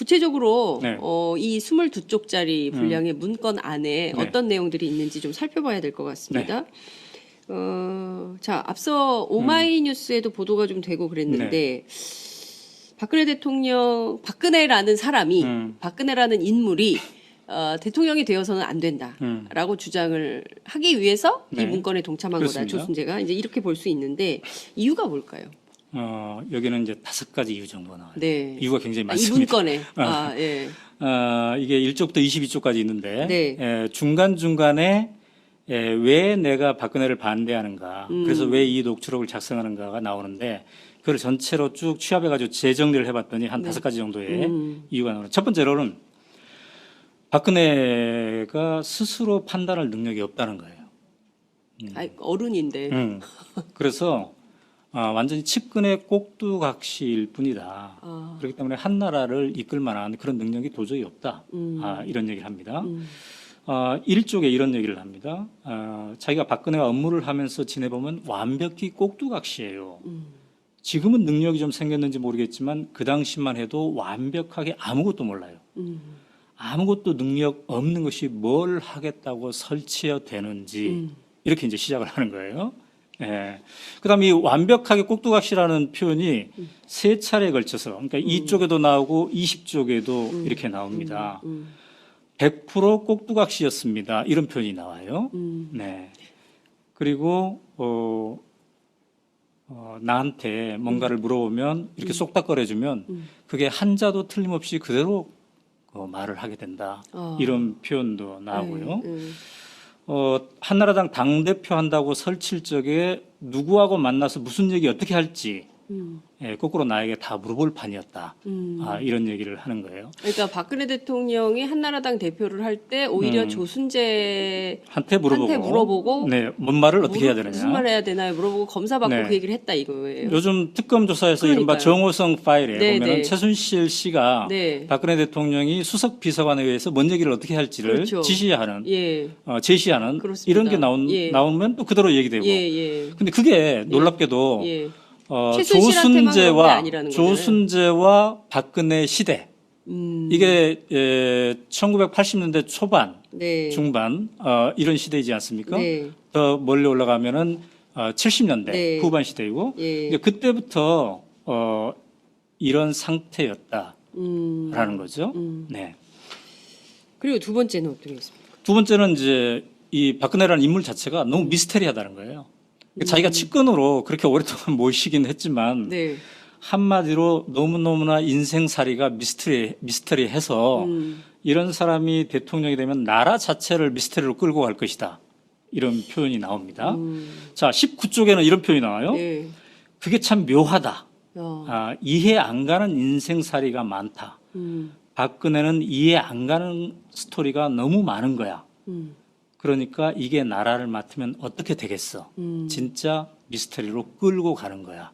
구체적으로 네. 이 22쪽짜리 분량의 문건 안에 네. 어떤 내용들이 있는지 좀 살펴봐야 될 것 같습니다. 자, 앞서 오마이뉴스에도 보도가 좀 되고 그랬는데 박근혜 대통령, 박근혜라는 사람이, 박근혜라는 인물이 대통령이 되어서는 안 된다라고 주장을 하기 위해서 이 네. 문건에 동참한 그렇습니다. 거다. 조순재가 이제 이렇게 볼 수 있는데 이유가 뭘까요? 여기는 이제 5가지 이유 정도가 나와요. 네. 이유가 굉장히 이 많습니다. 문건에. 예. 이게 1쪽부터 22쪽까지 있는데 네. 중간중간에 왜 내가 박근혜를 반대하는가, 그래서 왜 이 녹취록을 작성하는가가 나오는데 그걸 전체로 쭉 취합해가지고 재정리를 해봤더니 한 5가지 정도의 이유가 나오는. 첫 번째로는 박근혜가 스스로 판단할 능력이 없다는 거예요. 어른인데. 그래서 완전히 측근의 꼭두각시일 뿐이다. 그렇기 때문에 한 나라를 이끌 만한 그런 능력이 도저히 없다. 이런 얘기를 합니다. 1쪽에 이런 얘기를 합니다. 자기가 박근혜와 업무를 하면서 지내보면 완벽히 꼭두각시예요. 지금은 능력이 좀 생겼는지 모르겠지만 그 당시만 해도 완벽하게 아무것도 몰라요. 아무것도 능력 없는 것이 뭘 하겠다고 설치어 되는지 이렇게 이제 시작을 하는 거예요. 예. 그다음에 이 완벽하게 꼭두각시라는 표현이 3차례에 걸쳐서, 그러니까 2쪽에도 나오고 20쪽에도 이렇게 나옵니다. 100% 꼭두각시였습니다. 이런 표현이 나와요. 네. 그리고 나한테 뭔가를 물어보면 이렇게 쏙닥거려주면 그게 한자도 틀림없이 그대로 말을 하게 된다. 이런 표현도 나오고요. 한나라당 당대표 한다고 설칠 적에 누구하고 만나서 무슨 얘기 어떻게 할지 거꾸로 나에게 다 물어볼 판이었다. 이런 얘기를 하는 거예요. 그러니까 박근혜 대통령이 한나라당 대표를 할 때 오히려 조순재한테 물어보고 네, 뭔 말을 어떻게 해야 되느냐. 무슨 말 해야 되나요? 물어보고 검사받고 네. 그 얘기를 했다 이거예요. 요즘 특검 조사에서 이른바 그러니까요. 정호성 파일에 네, 보면 네. 최순실 씨가 네. 박근혜 대통령이 수석 비서관에 의해서 뭔 얘기를 어떻게 할지를 그렇죠. 지시하는, 예. 제시하는 그렇습니다. 이런 게 예. 나오면 또 그대로 얘기되고. 예. 근데 그게 놀랍게도 예. 최순실한테만 그런 게 아니라는 거잖아요. 조순재와 박근혜 시대 이게 1980년대 초반, 네. 중반 이런 시대이지 않습니까? 네. 더 멀리 올라가면은 70년대 네. 후반 시대이고 예. 이제 그때부터 이런 상태였다라는 거죠. 네. 그리고 두 번째는 어떻게 했습니까? 두 번째는 이제 이 박근혜라는 인물 자체가 너무 미스테리하다는 거예요. 자기가 측근으로 그렇게 오랫동안 모시긴 했지만 네. 한마디로 너무너무나 인생살이가 미스터리해서 이런 사람이 대통령이 되면 나라 자체를 미스터리로 끌고 갈 것이다. 이런 표현이 나옵니다. 자, 19쪽에는 이런 표현이 나와요. 네. 그게 참 묘하다. 어. 이해 안 가는 인생살이가 많다. 박근혜는 이해 안 가는 스토리가 너무 많은 거야. 그러니까 이게 나라를 맡으면 어떻게 되겠어? 진짜 미스터리로 끌고 가는 거야.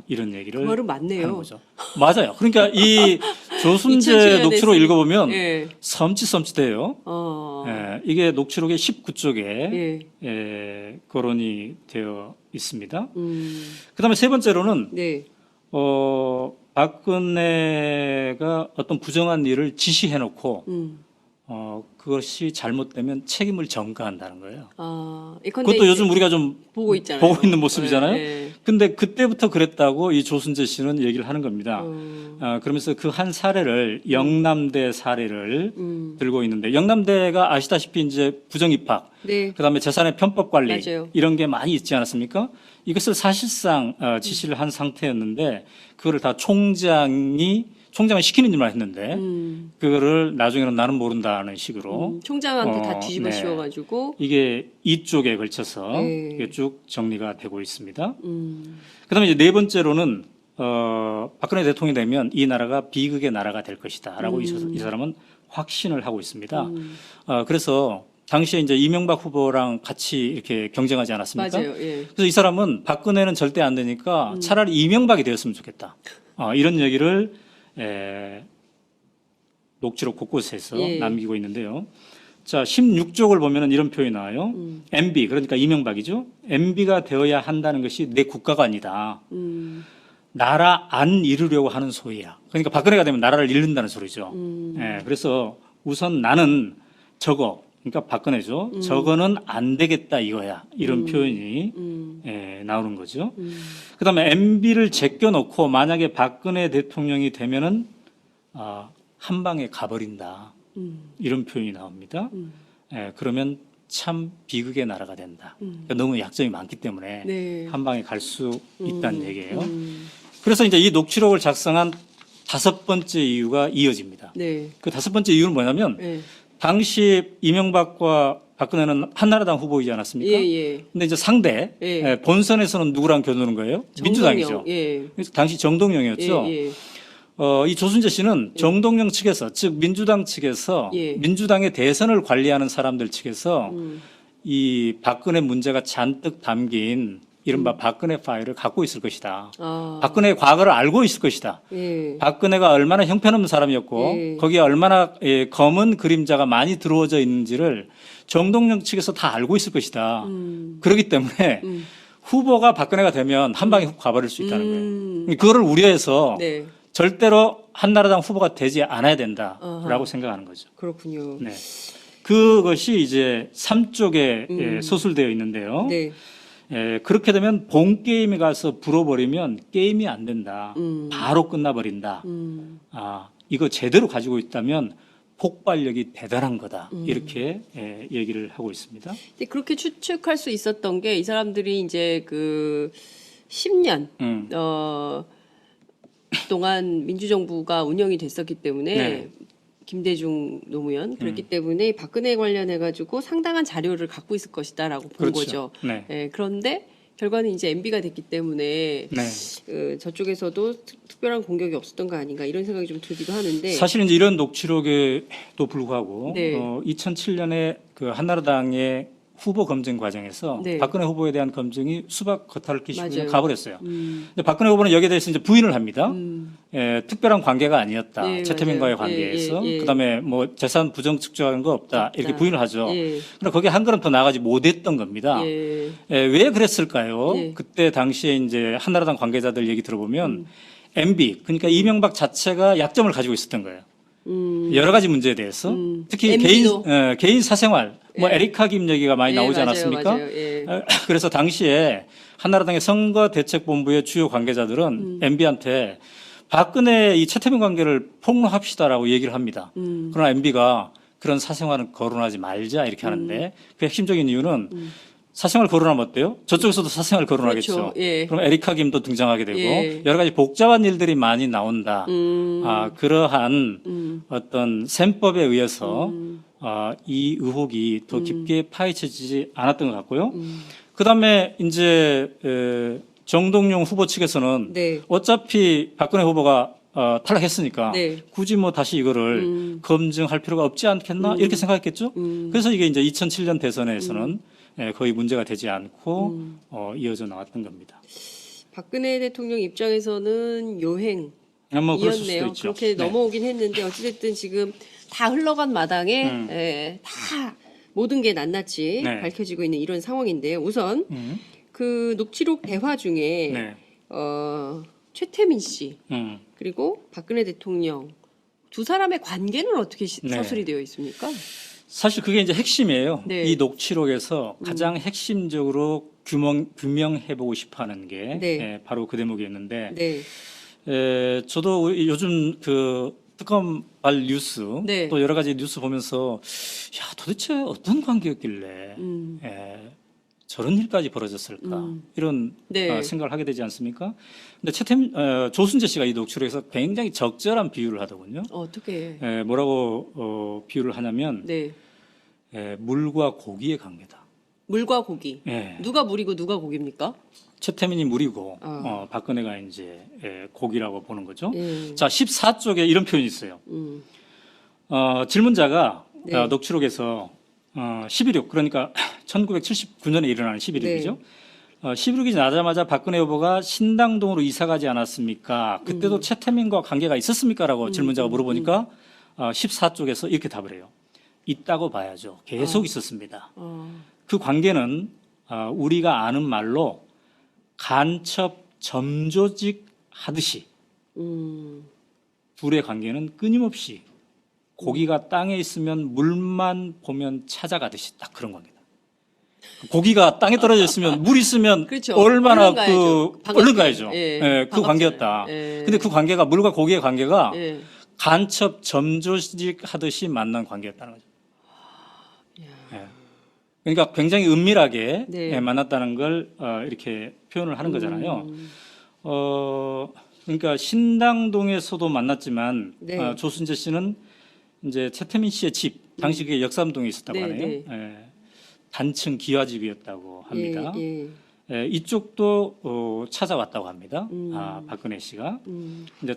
이런 얘기를 그 말은 맞네요. 하는 거죠. 맞아요. 그러니까 이 조순재 2007년에 녹취록 읽어보면 예. 섬찟해요. 이게 녹취록의 19쪽에 거론이 되어 있습니다. 그다음에 세 번째로는 네. 박근혜가 어떤 부정한 일을 지시해놓고 그것이 잘못되면 책임을 전가한다는 거예요. 그것도 요즘 우리가 좀 보고 있잖아요. 보고 있는 모습이잖아요. 네. 근데 그때부터 그랬다고 이 조순재 씨는 얘기를 하는 겁니다. 그러면서 그 한 사례를 영남대 사례를 들고 있는데 영남대가 아시다시피 이제 부정 입학, 네. 그다음에 재산의 편법 관리 맞아요. 이런 게 많이 있지 않았습니까? 이것을 사실상 지시를 한 상태였는데 그거를 다 총장을 시키는 일만 했는데 그거를 나중에는 나는 모른다는 식으로 총장한테 다 뒤집어 네. 씌워가지고 이게 이쪽에 걸쳐서 네. 이게 쭉 정리가 되고 있습니다. 그다음에 이제 네 번째로는 박근혜 대통령이 되면 이 나라가 비극의 나라가 될 것이다라고 이 사람은 확신을 하고 있습니다. 그래서 당시에 이제 이명박 후보랑 같이 이렇게 경쟁하지 않았습니까? 맞아요. 예. 그래서 이 사람은 박근혜는 절대 안 되니까 차라리 이명박이 되었으면 좋겠다. 이런 얘기를 녹취록 곳곳에서 남기고 있는데요. 자, 16쪽을 보면은 이런 표현이 나와요. MB, 그러니까 이명박이죠. MB가 되어야 한다는 것이 내 국가가 아니다. 나라 안 잃으려고 하는 소리야. 그러니까 박근혜가 되면 나라를 잃는다는 소리죠. 예, 그래서 우선 나는 저거, 그러니까 박근혜죠. 저거는 안 되겠다 이거야. 이런 표현이 예, 나오는 거죠. 그다음에 MB를 제껴놓고 만약에 박근혜 대통령이 되면은 한 방에 가버린다. 이런 표현이 나옵니다. 예, 그러면 참 비극의 나라가 된다. 그러니까 너무 약점이 많기 때문에 네. 한 방에 갈 수 있다는 얘기예요. 그래서 이제 이 녹취록을 작성한 5번째 이유가 이어집니다. 네. 그 5번째 이유는 뭐냐면 네. 당시 이명박과 박근혜는 한나라당 후보이지 않았습니까? 예, 예. 근데 이제 상대 예. 예, 본선에서는 누구랑 겨누는 거예요? 민주당이죠. 예. 그래서 당시 정동영이었죠. 예, 예. 이 조순재 씨는 정동영 측에서 즉 민주당 측에서 예. 민주당의 대선을 관리하는 사람들 측에서 이 박근혜 문제가 잔뜩 담긴 이른바 박근혜 파일을 갖고 있을 것이다. 박근혜의 과거를 알고 있을 것이다. 예. 박근혜가 얼마나 형편없는 사람이었고 예. 거기에 얼마나 검은 그림자가 많이 들어오져 있는지를 정동영 측에서 다 알고 있을 것이다. 그렇기 때문에 후보가 박근혜가 되면 한 방에 훅 가버릴 수 있다는 거예요. 그거를 우려해서 네. 절대로 한나라당 후보가 되지 않아야 된다라고 생각하는 거죠. 그렇군요. 네. 그것이 이제 3쪽에 소술되어 있는데요. 네. 그렇게 되면 본 게임에 가서 불어버리면 게임이 안 된다. 바로 끝나버린다. 이거 제대로 가지고 있다면 폭발력이 대단한 거다. 이렇게 얘기를 하고 있습니다. 근데 그렇게 추측할 수 있었던 게 이 사람들이 이제 그 10년 동안 민주정부가 운영이 됐었기 때문에 네. 김대중 노무현 그렇기 때문에 박근혜 관련해 가지고 상당한 자료를 갖고 있을 것이다라고 본 그렇죠. 거죠. 네. 그런데 결과는 이제 MB가 됐기 때문에 네. 저쪽에서도 특별한 공격이 없었던 거 아닌가 이런 생각이 좀 들기도 하는데 사실 이제 이런 녹취록에도 불구하고 네. 2007년에 그 한나라당의 후보 검증 과정에서 네. 박근혜 후보에 대한 검증이 수박 겉핥을 끼시고 그냥 맞아요. 가버렸어요. 근데 박근혜 후보는 여기에 대해서 이제 부인을 합니다. 특별한 관계가 아니었다. 네, 최태민과의 맞아요. 관계에서 예. 그다음에 뭐 재산 부정 측정한 거 없다. 이렇게 부인을 하죠. 예. 그러나 거기에 한 걸음 더 나가지 못했던 겁니다. 예. 왜 그랬을까요? 예. 그때 당시에 이제 한나라당 관계자들 얘기 들어보면 MB 그러니까 이명박 자체가 약점을 가지고 있었던 거예요. 여러 가지 문제에 대해서 특히 MB도. 개인 사생활 뭐 예. 에리카 김 얘기가 많이 예, 나오지 맞아요, 않았습니까? 맞아요. 예. 그래서 당시에 한나라당의 선거대책본부의 주요 관계자들은 MB한테 박근혜 이 최태민 관계를 폭로합시다라고 얘기를 합니다. 그러나 MB가 그런 사생활은 거론하지 말자 이렇게 하는데 그 핵심적인 이유는 사생활 거론하면 어때요? 저쪽에서도 사생활 거론하겠죠. 그렇죠. 예. 그럼 에리카 김도 등장하게 되고 예. 여러 가지 복잡한 일들이 많이 나온다. 그러한 어떤 셈법에 의해서 이 의혹이 더 깊게 파헤쳐지지 않았던 것 같고요. 그다음에 이제 정동영 후보 측에서는 네. 어차피 박근혜 후보가 탈락했으니까 네. 굳이 뭐 다시 이거를 검증할 필요가 없지 않겠나 이렇게 생각했겠죠. 그래서 이게 이제 2007년 대선에서는 거의 문제가 되지 않고 이어져 나왔던 겁니다. 박근혜 대통령 입장에서는 요행 뭐 그럴 수도 이었네요. 있죠. 그렇게 네. 넘어오긴 했는데 어찌됐든 지금 다 흘러간 마당에 다 모든 게 낱낱이 네. 밝혀지고 있는 이런 상황인데요. 우선 그 녹취록 대화 중에 네. 최태민 씨 음. 그리고 박근혜 대통령 두 사람의 관계는 어떻게 네. 서술이 되어 있습니까? 사실 그게 이제 핵심이에요. 네. 이 녹취록에서 가장 핵심적으로 규명해보고 싶어하는 게 네. 바로 그 대목이었는데 네. 저도 요즘 그 특검발 뉴스 네. 또 여러 가지 뉴스 보면서 야 도대체 어떤 관계였길래 저런 일까지 벌어졌을까 이런 네. 생각을 하게 되지 않습니까? 근데 조순재 씨가 이 녹취록에서 굉장히 적절한 비유를 하더군요. 어떻게? 뭐라고 비유를 하냐면 네. 물과 고기의 관계다. 물과 고기. 예. 누가 물이고 누가 고기입니까? 최태민이 물이고 박근혜가 이제 고기라고 보는 거죠. 예. 자 14쪽에 이런 표현이 있어요. 질문자가 네. 녹취록에서 11.6 그러니까 1979년에 일어나는 11.6이죠. 11.6이 나자마자 박근혜 후보가 신당동으로 이사 가지 않았습니까? 그때도 최태민과 관계가 있었습니까?라고 질문자가 물어보니까 14쪽에서 이렇게 답을 해요. 있다고 봐야죠. 계속 있었습니다. 그 관계는 우리가 아는 말로 간첩 점조직 하듯이 음. 둘의 관계는 끊임없이 고기가 땅에 있으면 물만 보면 찾아가듯이 딱 그런 관계다. 고기가 땅에 떨어져 있으면 물 있으면 그렇죠. 얼마나 얼른 가야죠. 얼른 가야죠. 예, 예, 그 관계였다. 반갑잖아요. 예. 근데 그 관계가 물과 고기의 관계가 예. 간첩 점조직 하듯이 만난 관계였다는 거죠. 예. 그러니까 굉장히 은밀하게 네. 예, 만났다는 걸 이렇게 표현을 하는 거잖아요. 그러니까 신당동에서도 만났지만 네. 조순재 씨는 이제 최태민 씨의 집 당시 그게 역삼동에 있었다고 네, 하네요. 네. 예. 단층 기와집이었다고 합니다. 예, 예. 예, 이쪽도 찾아왔다고 합니다. 박근혜 씨가 이제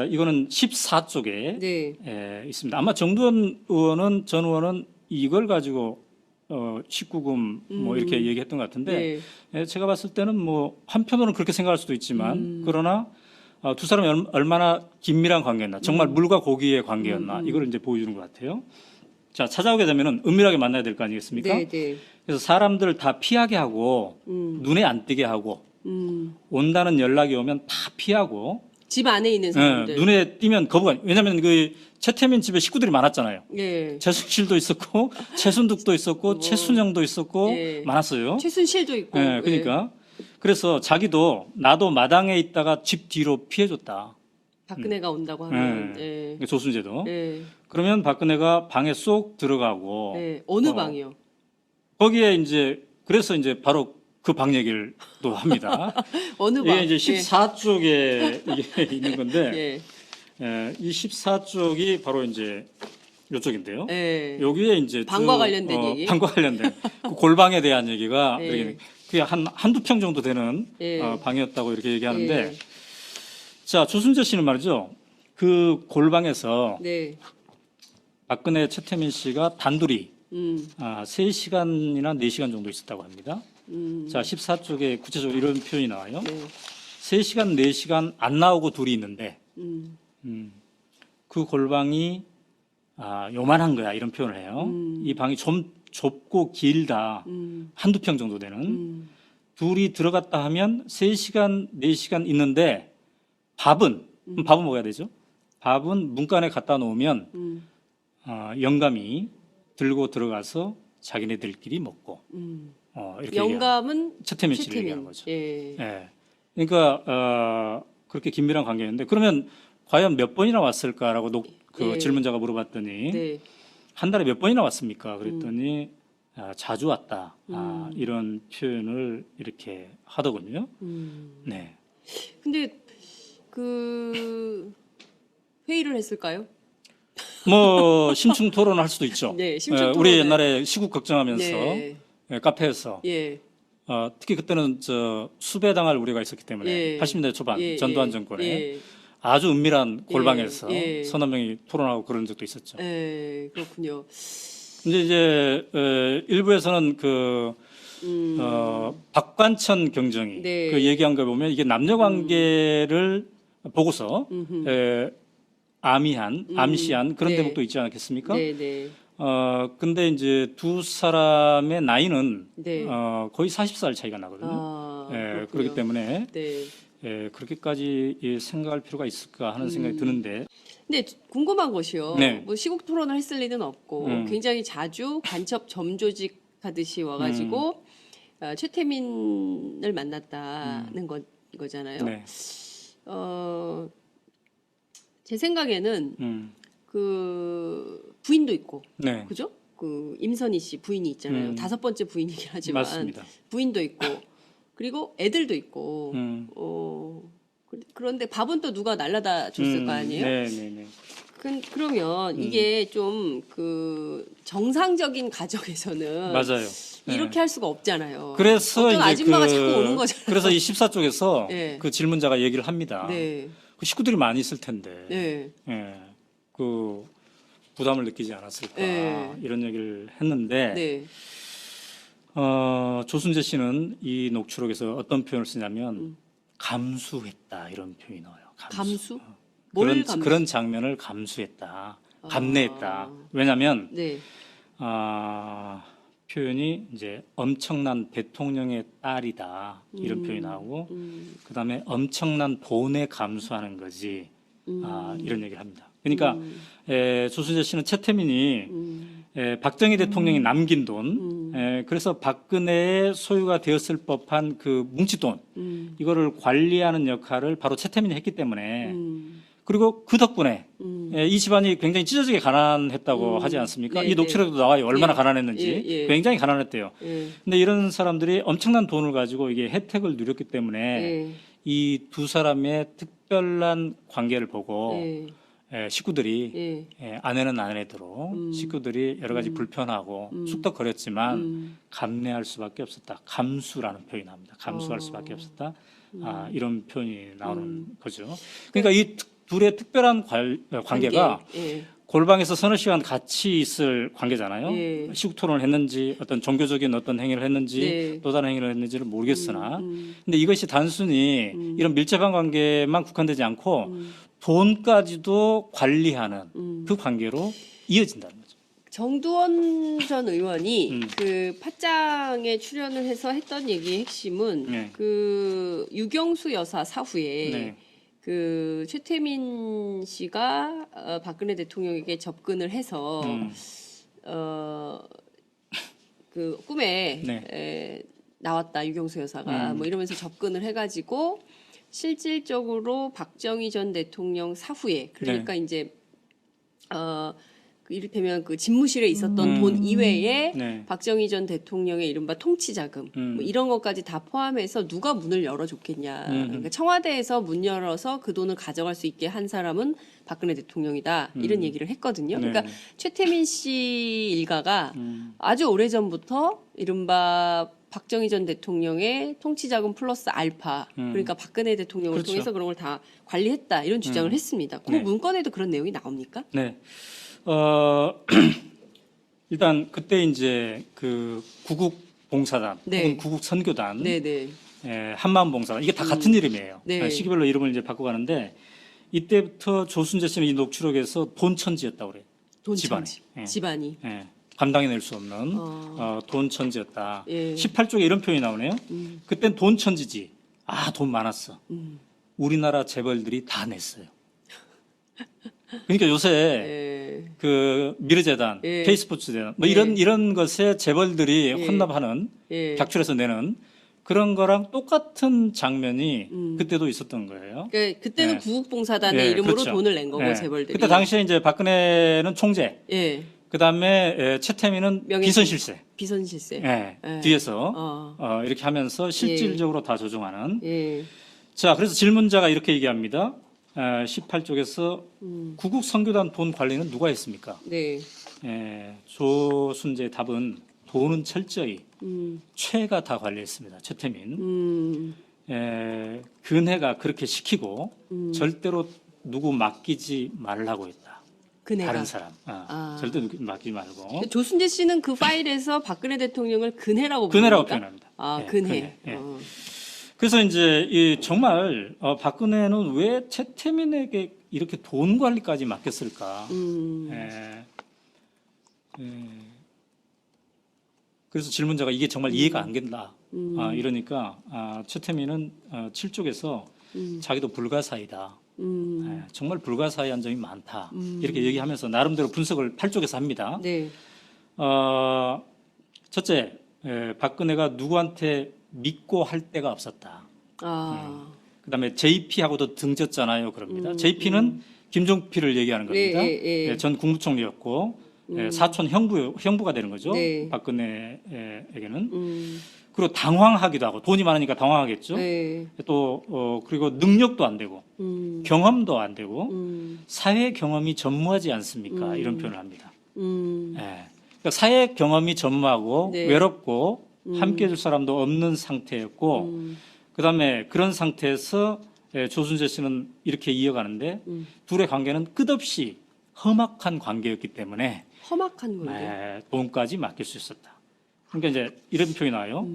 이거는 14쪽에 네. 있습니다. 아마 정두원 의원은 전 의원은 이걸 가지고 19금 뭐 이렇게 얘기했던 것 같은데 네. 예, 제가 봤을 때는 뭐 한편으로는 그렇게 생각할 수도 있지만 그러나 두 사람이 얼마나 긴밀한 관계였나, 정말 물과 고기의 관계였나 이걸 이제 보여주는 것 같아요. 자, 찾아오게 되면은 은밀하게 만나야 될 거 아니겠습니까? 네, 네. 그래서 사람들 다 피하게 하고 눈에 안 띄게 하고 온다는 연락이 오면 다 피하고 집 안에 있는 사람들. 눈에 띄면 거부가. 왜냐하면 그 최태민 집에 식구들이 많았잖아요. 예. 최순실도 있었고 최순득도 있었고 최순영도 있었고 예. 많았어요. 최순실도 있고. 예, 그러니까 그래서 자기도 나도 마당에 있다가 집 뒤로 피해줬다. 박근혜가 온다고 하면. 예. 조순재도. 예. 그러면 박근혜가 방에 쏙 들어가고 예. 어느 방이요? 거기에 이제 그래서 이제 바로 그 방 얘기를 또 합니다. 어느 방? 이게 이제 14쪽에 이게 있는 건데 예. 이 14쪽이 바로 이제 이쪽인데요. 예. 여기에 이제 방과 관련된 얘기? 방과 관련된 그 골방에 대한 얘기가 예. 이렇게 그게 한두 평 정도 되는 예. 방이었다고 이렇게 얘기하는데 예. 자, 조순재 씨는 말이죠. 그 골방에서 네. 박근혜 최태민 씨가 단둘이 3시간이나 4시간 정도 있었다고 합니다. 자, 14쪽에 구체적으로 이런 표현이 나와요. 네. 3시간, 4시간 안 나오고 둘이 있는데 그 골방이 요만한 거야 이런 표현을 해요. 이 방이 좀 좁고 길다. 한두 평 정도 되는. 둘이 들어갔다 하면 3시간, 4시간 있는데 밥은 먹어야 되죠. 밥은 문간에 갖다 놓으면 영감이 들고 들어가서 자기네들끼리 먹고 이렇게 영감은 최태민 씨를 얘기하는 거죠. 예. 예. 그러니까 그렇게 긴밀한 관계였는데 그러면 과연 몇 번이나 왔을까라고 그 예. 질문자가 물어봤더니 네. 한 달에 몇 번이나 왔습니까? 그랬더니 자주 왔다. 이런 표현을 이렇게 하더군요. 네. 근데 그 회의를 했을까요? 뭐 심층 토론을 할 수도 있죠. 네, 심층 우리 토론을. 옛날에 시국 걱정하면서 네. 카페에서 예. 특히 그때는 수배당할 우려가 있었기 때문에 예. 80년대 초반 예, 전두환 예. 정권에 예. 아주 은밀한 골방에서 예. 서너 명이 토론하고 그런 적도 있었죠. 예. 그렇군요. 이제 일부에서는 박관천 경정이 네. 그 얘기한 거 보면 이게 남녀 관계를 보고서 암시한 그런 네. 대목도 있지 않겠습니까? 네, 네. 근데 이제 두 사람의 나이는 네. 거의 40살 차이가 나거든요. 그렇군요. 그렇기 때문에 네. 그렇게까지 생각할 필요가 있을까 하는 생각이 드는데. 근데 궁금한 것이요. 네. 뭐 시국 토론을 했을 리는 없고 굉장히 자주 간첩 점조직 하듯이 와가지고 최태민을 만났다는 거잖아요. 네. 제 생각에는 그 부인도 있고, 네. 그죠? 그 임선희 씨 부인이 있잖아요. 5번째 부인이긴 하지만 맞습니다. 부인도 있고, 그리고 애들도 있고. 그런데 밥은 또 누가 날라다 줬을 거 아니에요? 네, 네, 네. 그러면 이게 좀 그 정상적인 가정에서는 맞아요. 이렇게 할 수가 없잖아요. 그래서 어떤 이제 아줌마가 자꾸 오는 거잖아요. 그래서 이 14쪽에서 네. 그 질문자가 얘기를 합니다. 네. 그 식구들이 많이 있을 텐데, 네. 그 부담을 느끼지 않았을까 네. 이런 얘기를 했는데, 네. 조순재 씨는 이 녹취록에서 어떤 표현을 쓰냐면 감수했다 이런 표현이 나와요. 감수? 뭘 감수? 그런 장면을 감수했다, 감내했다. 왜냐하면 네. 표현이 이제 엄청난 대통령의 딸이다 이런 표현이 나오고 그다음에 엄청난 돈에 감수하는 거지 이런 얘기를 합니다. 그러니까 조순재 씨는 최태민이 박정희 대통령이 남긴 돈, 그래서 박근혜의 소유가 되었을 법한 그 뭉치돈 이거를 관리하는 역할을 바로 최태민이 했기 때문에 그리고 그 덕분에 이 집안이 굉장히 찢어지게 가난했다고 하지 않습니까? 네, 이 녹취록도 나와요. 얼마나 예. 가난했는지. 예, 예. 굉장히 가난했대요. 예. 근데 이런 사람들이 엄청난 돈을 가지고 이게 혜택을 누렸기 때문에 예. 이 두 사람의 특별한 관계를 보고 예. 식구들이 예. 아내는 아내대로 식구들이 여러 가지 불편하고 쑥덕거렸지만 감내할 수밖에 없었다. 감수라는 표현이 나옵니다. 감수할 수밖에 없었다. 이런 표현이 나오는 거죠. 그러니까 이 둘의 특별한 관계가 예. 골방에서 서너 시간 같이 있을 관계잖아요. 예. 시국 토론을 했는지 어떤 종교적인 어떤 행위를 했는지 네. 또 다른 행위를 했는지를 모르겠으나 근데 이것이 단순히 이런 밀접한 관계만 국한되지 않고 돈까지도 관리하는 그 관계로 이어진다는 거죠. 정두원 전 의원이 그 팟짱에 출연을 해서 했던 얘기의 핵심은 네. 그 유경수 여사 사후에 네. 그 최태민 씨가 박근혜 대통령에게 접근을 해서 그 꿈에 네. 나왔다 유경수 여사가 뭐 이러면서 접근을 해가지고 실질적으로 박정희 전 대통령 사후에 그러니까 이제 그 이를테면 그 집무실에 있었던 돈 이외에 네. 박정희 전 대통령의 이른바 통치자금 뭐 이런 것까지 다 포함해서 누가 문을 열어줬겠냐. 그러니까 청와대에서 문 열어서 그 돈을 가져갈 수 있게 한 사람은 박근혜 대통령이다. 이런 얘기를 했거든요. 네. 그러니까 최태민 씨 일가가 아주 오래전부터 이른바 박정희 전 대통령의 통치자금 플러스 알파 그러니까 박근혜 대통령을 그렇죠. 통해서 그런 걸 다 관리했다. 이런 주장을 했습니다. 그 네. 문건에도 그런 내용이 나옵니까? 네. 일단 그때 이제 그 구국 봉사단 네. 혹은 구국 선교단 네네. 한마음 봉사단 이게 다 같은 이름이에요. 네. 시기별로 이름을 이제 바꿔가는데 이때부터 조순재 씨는 이 녹취록에서 돈천지였다고 그래요. 집안이. 돈천지. 집안이. 감당해낼 수 없는 돈천지였다. 예. 18쪽에 이런 표현이 나오네요. 그땐 돈천지지. 돈 많았어. 우리나라 재벌들이 다 냈어요. 그러니까 요새 예. 그 미르재단, 예. K스포츠재단 뭐 예. 이런 것에 재벌들이 예. 혼납하는 예. 객출해서 내는 그런 거랑 똑같은 장면이 그때도 있었던 거예요. 그러니까 그때는 예. 구국봉사단의 예, 이름으로 그렇죠. 돈을 낸 거고 예. 재벌들이. 그때 당시에 이제 박근혜는 총재, 예. 그다음에 최태민은 명예훼손. 비선실세. 비선실세. 예. 뒤에서 어. 이렇게 하면서 실질적으로 다 조종하는. 예. 자, 그래서 질문자가 이렇게 얘기합니다. 18쪽에서 구국 선교단 돈 관리는 누가 했습니까? 네. 조순재의 답은 돈은 철저히 최가 다 관리했습니다. 최태민. 근혜가 그렇게 시키고 절대로 누구 맡기지 말라고 했다. 그네가. 다른 사람. 절대 누구 맡기지 말고. 조순재 씨는 그 파일에서 박근혜 대통령을 근혜라고 근혜라고 부릅니까? 표현합니다. 아, 근혜. 근혜. 그래서 이제 정말 박근혜는 왜 최태민에게 이렇게 돈 관리까지 맡겼을까? 그래서 질문자가 이게 정말 이해가 안 된다. 이러니까 최태민은 7쪽에서 자기도 불가사의다. 정말 불가사의한 점이 많다. 이렇게 얘기하면서 나름대로 분석을 8쪽에서 합니다. 네. 첫째, 박근혜가 누구한테 믿고 할 데가 없었다. 그다음에 JP하고도 등졌잖아요. 그럽니다. JP는 김종필을 얘기하는 겁니다. 예. 전 국무총리였고 사촌 형부가 되는 거죠. 네. 박근혜에게는. 그리고 당황하기도 하고 돈이 많으니까 당황하겠죠. 네. 또 그리고 능력도 안 되고 경험도 안 되고 사회 경험이 전무하지 않습니까? 이런 표현을 합니다. 그러니까 사회 경험이 전무하고 네. 외롭고 함께 해줄 사람도 없는 상태였고 그다음에 그런 상태에서 조순재 씨는 이렇게 이어가는데 둘의 관계는 끝없이 험악한 관계였기 때문에 험악한 관계. 돈까지 맡길 수 있었다. 그러니까 이제 이런 표현이 나와요.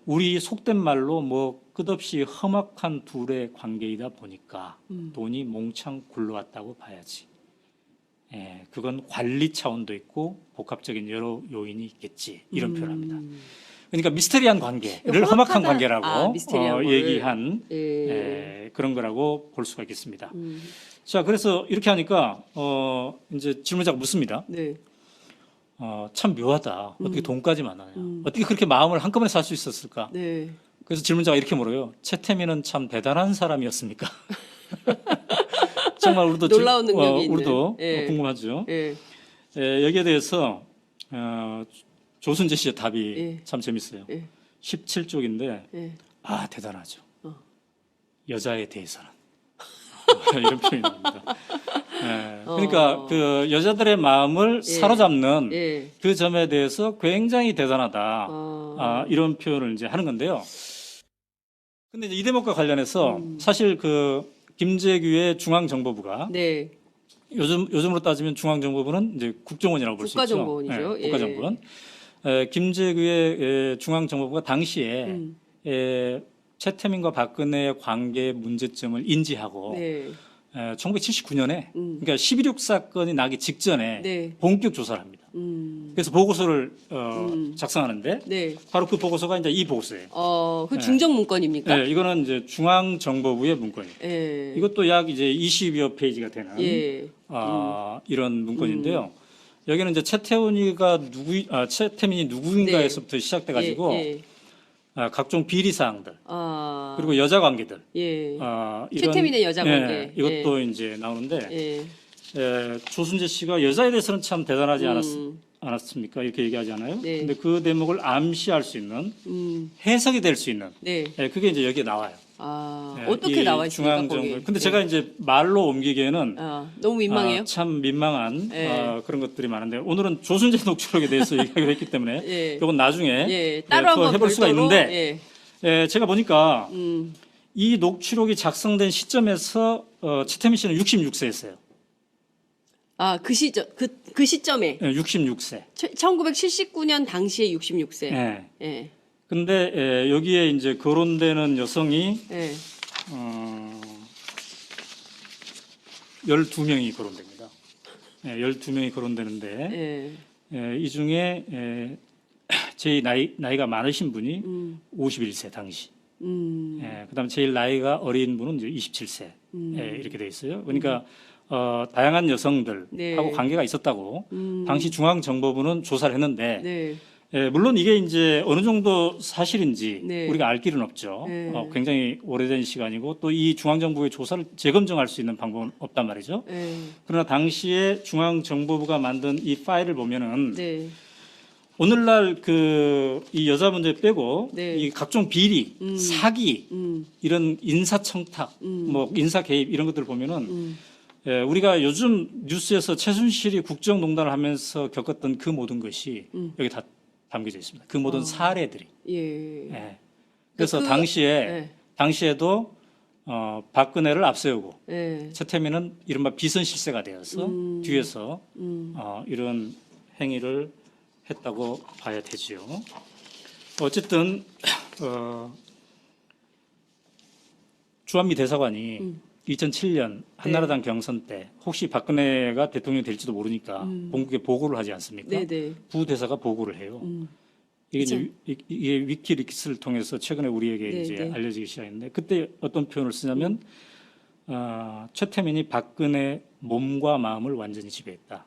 우리 속된 말로 뭐 끝없이 험악한 둘의 관계이다 보니까 돈이 몽창 굴러왔다고 봐야지. 그건 관리 차원도 있고 복합적인 여러 요인이 있겠지 이런 표현합니다. 그러니까 미스테리한 관계를 험악한 관계라고 미스테리한 얘기한 그런 거라고 볼 수가 있겠습니다. 자, 그래서 이렇게 하니까 이제 질문자가 묻습니다. 네. 참 묘하다. 어떻게 돈까지 만나냐. 어떻게 그렇게 마음을 한꺼번에 살 수 있었을까. 네. 그래서 질문자가 이렇게 물어요. 최태민은 참 대단한 사람이었습니까? 정말 우리도 놀라운 능력이 있는. 우리도 예. 궁금하죠. 예. 여기에 대해서 조순재 씨의 답이 예. 참 재밌어요. 예. 17쪽인데 예. 대단하죠. 여자에 대해서는 이런 표현이 나옵니다. 그러니까 그 여자들의 마음을 사로잡는 예. 그 점에 대해서 굉장히 대단하다. 이런 표현을 이제 하는 건데요. 근데 이제 이 대목과 관련해서 사실 그 김재규의 중앙정보부가 네. 요즘으로 따지면 중앙정보부는 이제 국정원이라고 볼 수 있죠. 국가정보원이죠. 네, 국가정보원. 김재규의 중앙정보부가 당시에 최태민과 박근혜의 관계 문제점을 인지하고 네. 1979년에 그러니까 11.6 사건이 나기 직전에 네. 본격 조사를 합니다. 그래서 보고서를 작성하는데 네. 바로 그 보고서가 이제 이 보고서예요. 그 중정 문건입니까? 네, 이거는 이제 중앙정보부의 문건이에요. 예. 이것도 약 이제 20여 페이지가 되는 예. 이런 문건인데요. 여기는 이제 최태민이 누구인가에서부터 시작돼 가지고 각종 비리 사항들 그리고 여자 관계들 예. 이런, 최태민의 여자 관계. 이것도 이제 나오는데 예. 조순재 씨가 여자에 대해서는 참 대단하지 않았습니까? 이렇게 얘기하잖아요. 네. 근데 그 대목을 암시할 수 있는 해석이 될 수 있는 네. 그게 이제 여기에 나와요. 어떻게 나와 있습니까? 중앙정보. 거기? 근데 제가 이제 말로 옮기기에는 너무 민망해요. 참 민망한 그런 것들이 많은데 오늘은 조순재 녹취록에 대해서 얘기하기로 했기 때문에 이건 나중에 따로 또 한번 해볼 수가 별도로, 있는데 제가 보니까 이 녹취록이 작성된 시점에서 최태민 씨는 66세였어요. 그 시점 그 시점에 66세. 1979년 당시에 66세. 네. 예. 근데 여기에 이제 거론되는 여성이 예. 12명이 거론됩니다. 12명이 거론되는데 이 중에 제일 나이가 많으신 분이 51세 당시. 그다음에 제일 나이가 어린 분은 이제 27세. 이렇게 돼 있어요. 그러니까 다양한 여성들하고 관계가 있었다고 당시 중앙정보부는 조사를 했는데 물론 이게 이제 어느 정도 사실인지 우리가 알 길은 없죠. 굉장히 오래된 시간이고 또 이 중앙정보부의 조사를 재검증할 수 있는 방법은 없단 말이죠. 그러나 당시에 중앙정보부가 만든 이 파일을 보면은 오늘날 이 여자 문제 빼고 이 각종 비리, 사기 이런 인사청탁, 뭐 인사 개입 이런 것들을 보면은 우리가 요즘 뉴스에서 최순실이 국정농단을 하면서 겪었던 그 모든 것이 여기 다 담겨져 있습니다. 그 모든 사례들이. 그래서 당시에도 박근혜를 앞세우고 최태민은 이른바 비선실세가 되어서 뒤에서 이런 행위를 했다고 봐야 되지요. 어쨌든 주한미 대사관이 2007년 한나라당 경선 때 혹시 박근혜가 대통령이 될지도 모르니까 본국에 보고를 하지 않습니까? 부대사가 보고를 해요. 이게 위키리크스를 통해서 최근에 우리에게 이제 알려지기 시작했는데 그때 어떤 표현을 쓰냐면 최태민이 박근혜 몸과 마음을 완전히 지배했다.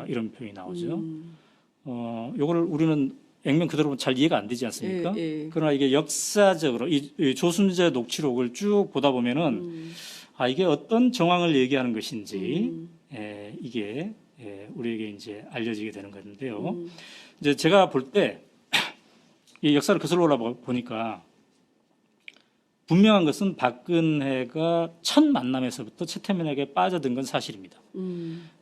이런 표현이 나오죠. 요거를 우리는 액면 그대로 잘 이해가 안 되지 않습니까? 그러나 이게 역사적으로 이 조순재 녹취록을 쭉 보다 보면은 이게 어떤 정황을 얘기하는 것인지 이게 우리에게 이제 알려지게 되는 건데요. 이제 제가 볼 때 이 역사를 거슬러 올라보니까 분명한 것은 박근혜가 첫 만남에서부터 최태민에게 빠져든 건 사실입니다.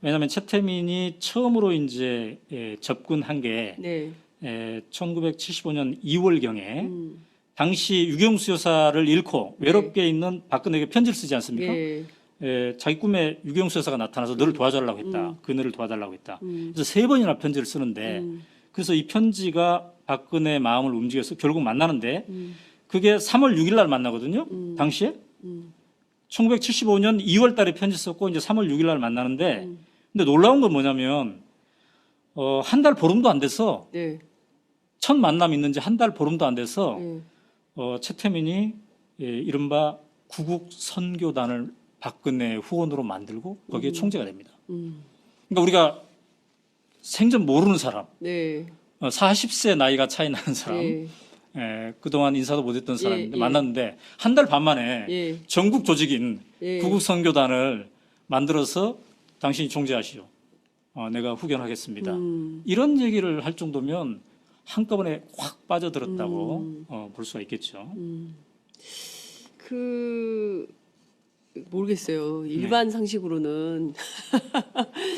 왜냐하면 최태민이 처음으로 이제 접근한 게 1975년 2월경에 당시 유경수 여사를 잃고 외롭게 있는 박근혜에게 편지를 쓰지 않습니까? 자기 꿈에 유경수 여사가 나타나서 너를 도와달라고 했다. 그녀를 도와달라고 했다. 그래서 3번이나 편지를 쓰는데 그래서 이 편지가 박근혜의 마음을 움직여서 결국 만나는데 그게 3월 6일 날 만나거든요. 당시에 1975년 2월 달에 편지 썼고 이제 3월 6일 날 만나는데 근데 놀라운 건 뭐냐면 한 달 보름도 안 돼서 네. 첫 만남 있는 지 한 달 보름도 안 돼서 네. 최태민이 이른바 구국 선교단을 박근혜 후원으로 만들고 거기에 총재가 됩니다. 그러니까 우리가 생전 모르는 사람, 네. 40세 나이가 차이 나는 사람, 네. 그동안 인사도 못했던 사람인데 예. 만났는데 한 달 반 만에 예. 전국 조직인 예. 구국 선교단을 만들어서 당신이 총재하시오. 내가 후견하겠습니다. 이런 얘기를 할 정도면 한꺼번에 확 빠져들었다고 볼 수가 있겠죠. 모르겠어요. 일반 상식으로는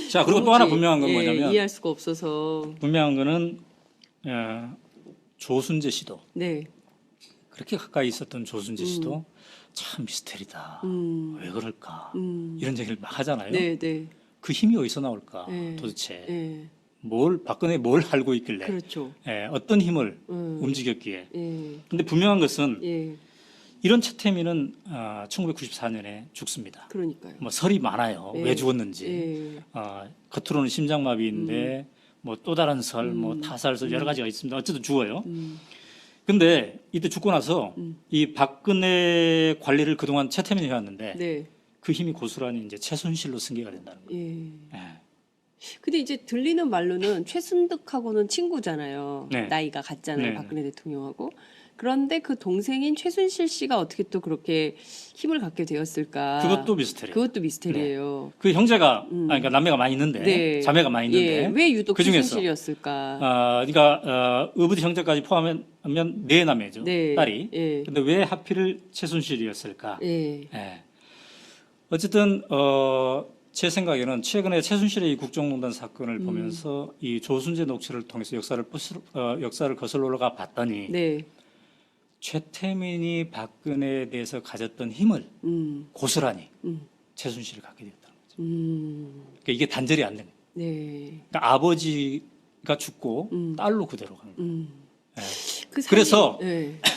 자, 그리고 또 하나 도무지, 분명한 건 뭐냐면 이해할 수가 없어서. 분명한 거는 조순재 씨도 네. 그렇게 가까이 있었던 조순재 씨도 참 미스테리다. 왜 그럴까? 이런 얘기를 막 하잖아요. 네, 네. 그 힘이 어디서 나올까? 네. 도대체 네. 박근혜 뭘 알고 있길래 그렇죠. 어떤 힘을 움직였기에. 예. 근데 분명한 것은 예. 이런 최태민은 1994년에 죽습니다. 그러니까요. 뭐 설이 많아요. 예. 왜 죽었는지. 예. 겉으로는 심장마비인데 뭐 또 다른 설, 뭐 타살설 여러 가지가 있습니다. 어쨌든 죽어요. 근데 이때 죽고 나서 이 박근혜 관리를 그동안 최태민이 해왔는데 네. 그 힘이 고스란히 이제 최순실로 승계가 된다는 거예요. 예. 예. 근데 이제 들리는 말로는 최순득하고는 친구잖아요. 네. 나이가 같잖아요. 네. 박근혜 대통령하고. 그런데 그 동생인 최순실 씨가 어떻게 또 그렇게 힘을 갖게 되었을까? 그것도 미스터리. 그것도 미스테리예요. 그 형제가 그러니까 남매가 많이 있는데 네. 자매가 많이 있는데 예. 왜 유독 그중에서 최순실이었을까? 그러니까 의붓이 형제까지 포함하면 네 남매죠. 네. 딸이. 예. 근데 왜 하필 최순실이었을까? 예. 예. 어쨌든 제 생각에는 최근에 최순실의 이 국정농단 사건을 보면서 이 조순재 녹취를 통해서 역사를 거슬러 올라가 봤더니 네. 최태민이 박근혜에 대해서 가졌던 힘을 고스란히 최순실이 갖게 되었다는 거죠. 그러니까 이게 단절이 안 되는 거예요. 네. 그러니까 아버지가 죽고 딸로 그대로 간 거예요. 예. 그래서 그래서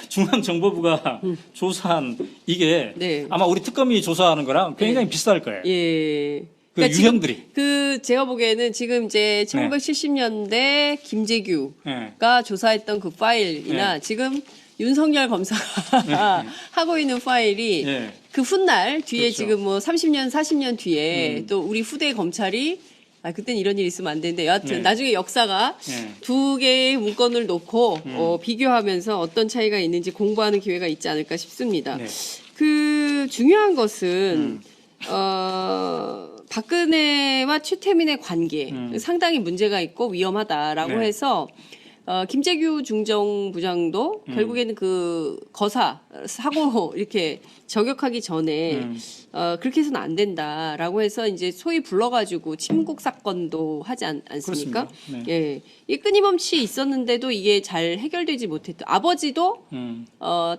중앙정보부가 조사한 이게 네. 아마 우리 특검이 조사하는 거랑 굉장히 비슷할 거예요. 예. 그 그러니까 유형들이. 제가 보기에는 지금 이제 1970년대 김재규가 예. 조사했던 그 파일이나 지금 윤석열 검사가 하고 있는 파일이 예. 그 훗날 뒤에 그렇죠. 지금 뭐 30년, 40년 뒤에 또 우리 후대 검찰이 그때는 이런 일이 있으면 안 되는데 여하튼 네. 나중에 역사가 예. 두 개의 문건을 놓고 비교하면서 어떤 차이가 있는지 공부하는 기회가 있지 않을까 싶습니다. 네. 그 중요한 것은 박근혜와 최태민의 관계 상당히 문제가 있고 위험하다라고 네. 해서 김재규 중정부장도 결국에는 그 거사 사고 이렇게 저격하기 전에 그렇게 해서는 안 된다라고 해서 이제 소위 불러가지고 침국 사건도 하지 않습니까? 그렇습니다. 네. 예, 이 끊임없이 있었는데도 이게 잘 해결되지 못했던 아버지도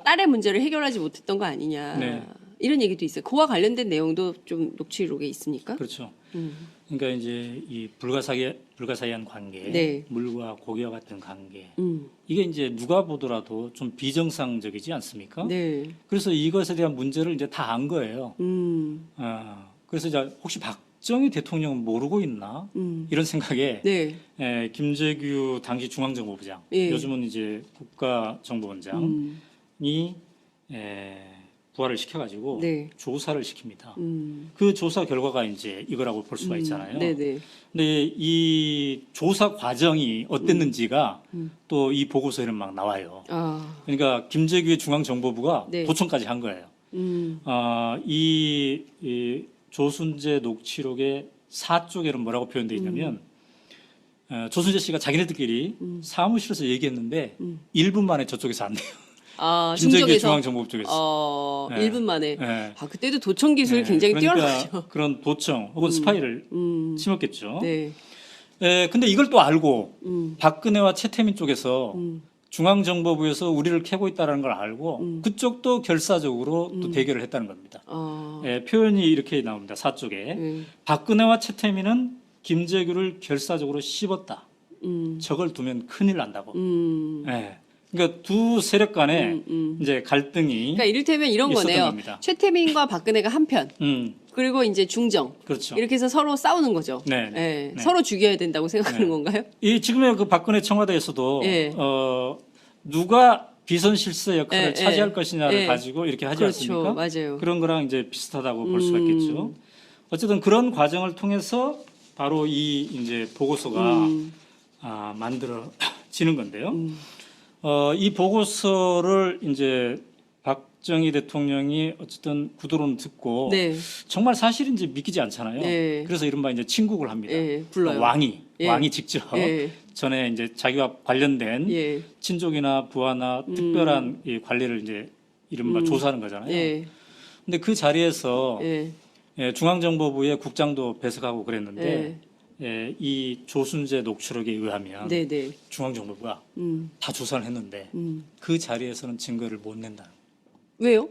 딸의 문제를 해결하지 못했던 거 아니냐 네. 이런 얘기도 있어요. 그와 관련된 내용도 좀 녹취록에 있습니까? 그렇죠. 그러니까 이제 이 불가사의한 관계, 네. 물과 고기와 같은 관계, 음, 이게 이제 누가 보더라도 좀 비정상적이지 않습니까? 네, 그래서 이것에 대한 문제를 이제 다 안 거예요. 그래서 이제 혹시 박정희 대통령은 모르고 있나 이런 생각에 네, 김재규 당시 중앙정보부장, 예. 요즘은 이제 국가정보원장이 부활을 시켜가지고 네. 조사를 시킵니다. 그 조사 결과가 이제 이거라고 볼 수가 있잖아요. 네, 네, 근데 이 조사 과정이 어땠는지가 또 이 보고서에는 막 나와요. 그러니까 김재규의 중앙정보부가 네. 도청까지 한 거예요. 이 조순재 녹취록의 4쪽에는 뭐라고 표현되어 있냐면 조순재 씨가 자기네들끼리 사무실에서 얘기했는데 1분 만에 저쪽에서 안 돼요. 김재규 중정에서 중앙정보부 쪽에서. 네. 1분 만에. 네. 그때도 도청 기술이 굉장히 그러니까 뛰어나죠. 그런 도청 혹은 스파이를 심었겠죠. 네. 근데 이걸 또 알고 박근혜와 최태민 쪽에서 중앙정보부에서 우리를 캐고 있다는 걸 알고 그쪽도 결사적으로 또 대결을 했다는 겁니다. 표현이 이렇게 나옵니다. 4쪽에. 박근혜와 최태민은 김재규를 결사적으로 씹었다. 적을 두면 큰일 난다고. 그러니까 두 세력 간에 이제 갈등이 그러니까 이를테면 이런 있었던 거네요. 겁니다. 최태민과 박근혜가 한편, 음, 그리고 이제 중정. 그렇죠. 이렇게 해서 서로 싸우는 거죠. 네, 예, 네. 서로 죽여야 된다고 생각하는 네. 건가요? 이 지금의 그 박근혜 청와대에서도 예. 누가 비선실세 역할을 예, 차지할 예. 것이냐를 예. 가지고 이렇게 하지 그렇죠, 않습니까? 맞아요. 그런 거랑 이제 비슷하다고 볼 수가 있겠죠. 어쨌든 그런 과정을 통해서 바로 이 이제 보고서가 만들어지는 건데요. 이 보고서를 이제 박정희 대통령이 어쨌든 구두로는 듣고 네, 정말 사실인지 믿기지 않잖아요. 네. 그래서 이른바 이제 친국을 합니다. 예, 불러요. 왕이 예. 직접 예. 전에 이제 자기와 관련된 예, 친족이나 부하나 특별한 이 관리를 이제 이른바 조사하는 거잖아요. 예, 근데 그 자리에서 예, 중앙정보부의 국장도 배석하고 그랬는데 이 조순재 녹취록에 의하면 네, 네. 중앙정보부가 다 조사를 했는데 그 자리에서는 증거를 못 낸다는 거예요. 왜요?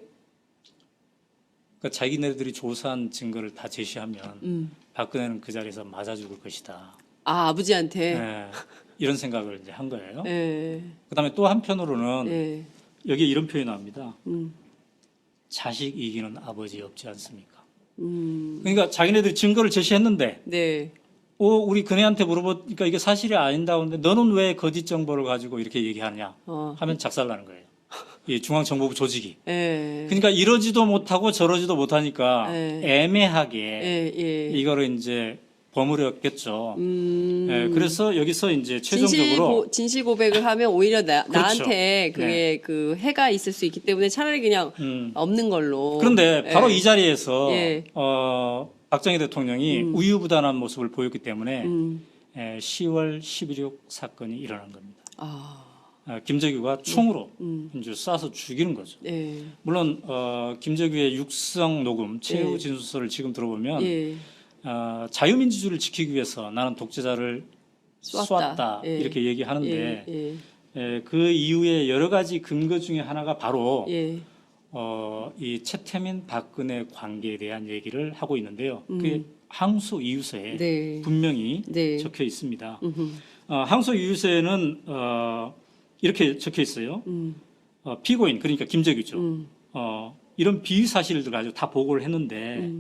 그러니까 자기네들이 조사한 증거를 다 제시하면 박근혜는 그 자리에서 맞아 죽을 것이다. 아, 아버지한테. 예, 이런 생각을 이제 한 거예요. 예, 그다음에 또 한편으로는 예, 여기에 이런 표현이 나옵니다. 음, 자식 이기는 아버지 없지 않습니까? 음, 그러니까 자기네들이 증거를 제시했는데 네, 우리 그네한테 물어보니까 이게 사실이 아닌다고 하는데 너는 왜 거짓 정보를 가지고 이렇게 얘기하느냐 하면 작살나는 거예요. 이 중앙정보부 조직이. 예, 그러니까 이러지도 못하고 저러지도 못하니까 애매하게 예, 예. 이거를 이제 버무렸겠죠. 그래서 여기서 이제 최종적으로 진실 고백을 하면 오히려 그렇죠. 나한테 그게 그 해가 있을 수 있기 때문에 차라리 그냥 없는 걸로. 그런데 바로 예. 이 자리에서 예. 박정희 대통령이 우유부단한 모습을 보였기 때문에 10월 11.6 사건이 일어난 겁니다. 김재규가 총으로 이제 쏴서 죽이는 거죠. 예. 물론 김재규의 육성 녹음 최후 예. 진술서를 지금 들어보면 예. 자유민주주의를 지키기 위해서 나는 독재자를 쏘았다 예. 이렇게 얘기하는데 예. 그 이후에 여러 가지 근거 중에 하나가 바로 예. 이 최태민 박근혜 관계에 대한 얘기를 하고 있는데요. 그게 항소 이유서에 네. 분명히 네. 적혀 있습니다. 항소 이유서에는 이렇게 적혀 있어요. 피고인 그러니까 김재규죠. 이런 비위 사실들 가지고 다 보고를 했는데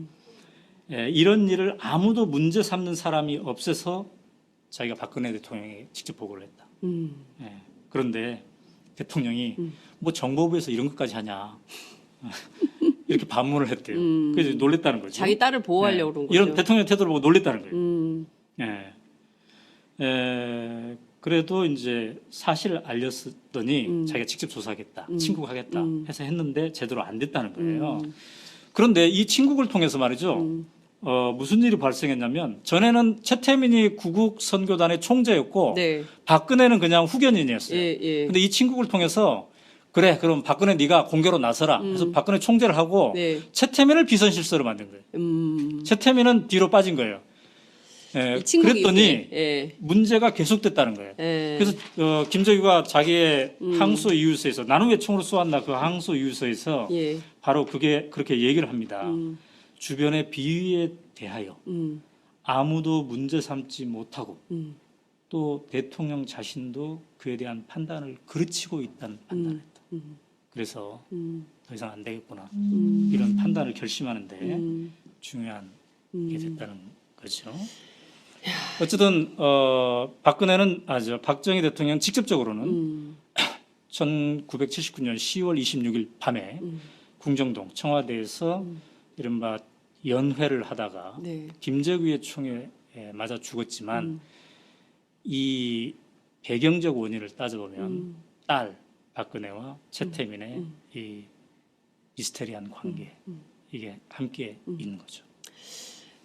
이런 일을 아무도 문제 삼는 사람이 없어서 자기가 박근혜 대통령에게 직접 보고를 했다. 그런데 대통령이 뭐 정보부에서 이런 것까지 하냐 이렇게 반문을 했대요. 그래서 놀랬다는 거죠. 자기 딸을 보호하려고 그런 거죠. 이런 대통령 태도를 보고 놀랬다는 거예요. 그래도 이제 사실을 알렸더니 자기가 직접 조사하겠다, 친국하겠다 해서 했는데 제대로 안 됐다는 거예요. 그런데 이 친국을 통해서 말이죠. 무슨 일이 발생했냐면 전에는 최태민이 구국 선교단의 총재였고 네. 박근혜는 그냥 후견인이었어요. 예, 예. 근데 이 친국을 통해서 그래 그럼 박근혜 네가 공개로 나서라. 그래서 박근혜 총재를 하고 네. 최태민을 비선실세로 만든 거예요. 최태민은 뒤로 빠진 거예요. 이 친구가 그랬더니 예. 문제가 계속됐다는 거예요. 예. 그래서 김재규가 자기의 항소 이유서에서 나는 왜 총으로 쏘았나 그 항소 이유서에서 예. 바로 그게 그렇게 얘기를 합니다. 주변의 비위에 대하여 아무도 문제 삼지 못하고 또 대통령 자신도 그에 대한 판단을 그르치고 있다는 판단을 했다. 그래서 더 이상 안 되겠구나. 이런 판단을 결심하는데 중요한 게 됐다는 거죠. 어쨌든 박근혜는 박정희 대통령 직접적으로는 1979년 10월 26일 밤에 궁정동 청와대에서 이른바 연회를 하다가 네. 김재규의 총에 맞아 죽었지만 이 배경적 원인을 따져보면 딸 박근혜와 최태민의 이 미스테리한 관계 이게 함께 있는 거죠.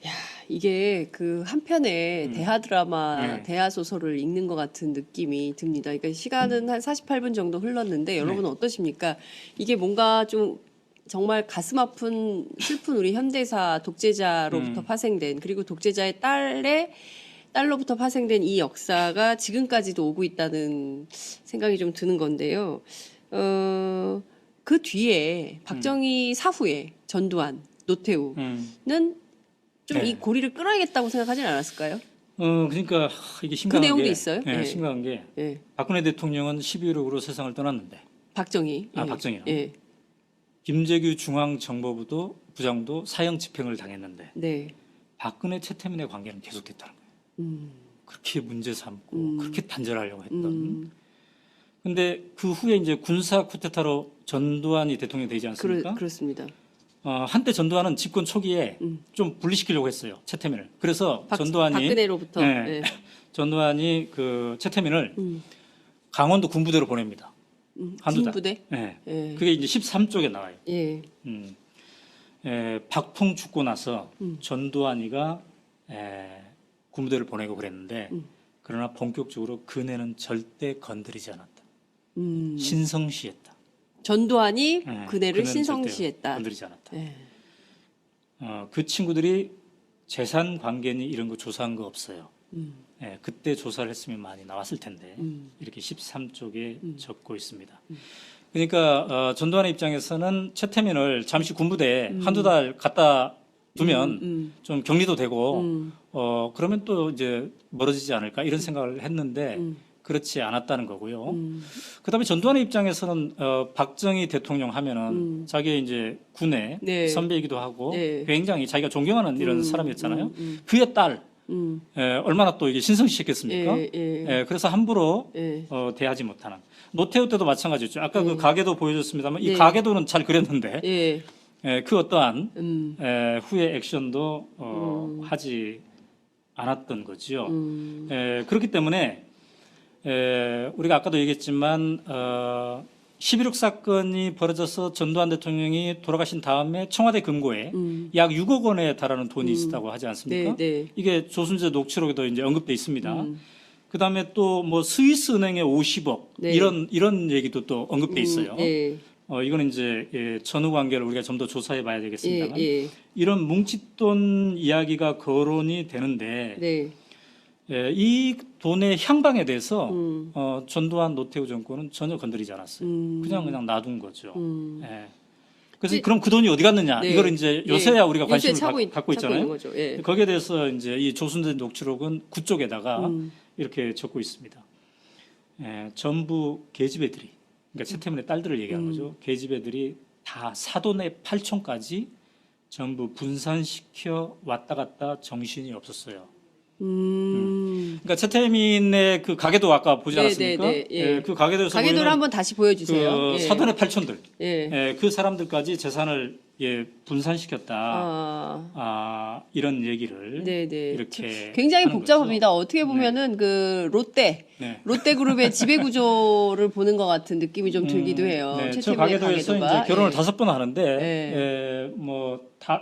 야, 이게 그 한편의 대하 드라마, 네. 대하 소설을 읽는 것 같은 느낌이 듭니다. 그러니까 시간은 한 48분 정도 흘렀는데 여러분은 어떠십니까? 이게 뭔가 좀 정말 가슴 아픈 슬픈 우리 현대사 독재자로부터 파생된 그리고 독재자의 딸로부터 파생된 이 역사가 지금까지도 오고 있다는 생각이 좀 드는 건데요. 그 뒤에 박정희 사후에 전두환, 노태우는 좀 이 네. 고리를 끊어야겠다고 생각하진 않았을까요? 그러니까 이게 그 심각한 내용도 게, 있어요? 예, 예. 심각한 게 예. 박근혜 대통령은 12.16으로 세상을 떠났는데, 박정희. 예. 박정희요. 예. 김재규 중앙정보부도 부장도 사형 집행을 당했는데 네. 박근혜 최태민의 관계는 계속됐다는 거예요. 음. 그렇게 문제 삼고 그렇게 단절하려고 했던. 음. 근데 그 후에 이제 군사 쿠데타로 전두환이 대통령이 되지 않습니까? 그렇습니다. 한때 전두환은 집권 초기에 좀 분리시키려고 했어요. 최태민을. 그래서 전두환이 박근혜로부터. 예, 예. 전두환이 그 최태민을 강원도 군부대로 보냅니다. 한두 달. 군부대. 예. 예. 그게 이제 13쪽에 나와요. 예. 박통 죽고 나서 전두환이가 군부대를 보내고 그랬는데 그러나 본격적으로 그네는 절대 건드리지 않았다. 신성시했다. 전두환이 예, 그네를 그네는 신성시했다. 건드리지 않았다. 예. 그 친구들이 재산 관계니 이런 거 조사한 거 없어요. 그때 조사를 했으면 많이 나왔을 텐데 이렇게 13쪽에 적고 있습니다. 그러니까 전두환의 입장에서는 최태민을 잠시 군부대에 한두 달 갖다 두면 좀 격리도 되고 그러면 또 이제 멀어지지 않을까 이런 생각을 했는데 그렇지 않았다는 거고요. 그다음에 전두환의 입장에서는 박정희 대통령 하면은 자기의 이제 군의 네. 선배이기도 하고 네. 굉장히 자기가 존경하는 이런 사람이었잖아요. 그의 딸 얼마나 또 이게 신성시했겠습니까? 그래서 함부로 예. 대하지 못하는. 노태우 때도 마찬가지였죠. 아까 그 가계도 보여줬습니다만 이 네. 가계도는 잘 그렸는데 예. 그 어떠한 후의 액션도 하지 않았던 거죠. 그렇기 때문에 우리가 아까도 얘기했지만 11.16 사건이 벌어져서 전두환 대통령이 돌아가신 다음에 청와대 금고에 약 6억 원에 달하는 돈이 있었다고 하지 않습니까? 네. 이게 조순재 녹취록에도 이제 언급돼 있습니다. 그다음에 또 뭐 스위스 은행에 50억 네. 이런 얘기도 또 언급돼 있어요. 예. 이거는 이제 전후 관계를 우리가 좀 더 조사해 봐야 되겠습니다만 예. 이런 뭉칫돈 이야기가 거론이 되는데 네. 이 돈의 향방에 대해서 전두환 노태우 정권은 전혀 건드리지 않았어요. 그냥 놔둔 거죠. 그래서 그럼 그 돈이 어디 갔느냐? 네. 이걸 이제 요새야 우리가 관심을 갖고 찾고 있잖아요. 있는 거죠. 예. 거기에 대해서 이제 이 조순재 녹취록은 구쪽에다가 이렇게 적고 있습니다. 전부 계집애들이, 그러니까 최태민의 딸들을 얘기하는 거죠. 계집애들이 다 사돈의 8촌까지 전부 분산시켜 왔다 갔다 정신이 없었어요. 그러니까 최태민의 그 가계도 아까 보지 않았습니까? 그 가계도에서 가계도를 한번 다시 보여주세요. 그 사돈의 8촌들, 예. 그 사람들까지 재산을 분산시켰다. 이런 얘기를 이렇게 굉장히 하는 복잡합니다. 거죠. 어떻게 보면은 그 네. 롯데그룹의 지배 구조를 보는 것 같은 느낌이 좀 들기도 해요. 저 최태민의 가계도에서 가계도가. 이제 결혼을 예. 5번 하는데 예.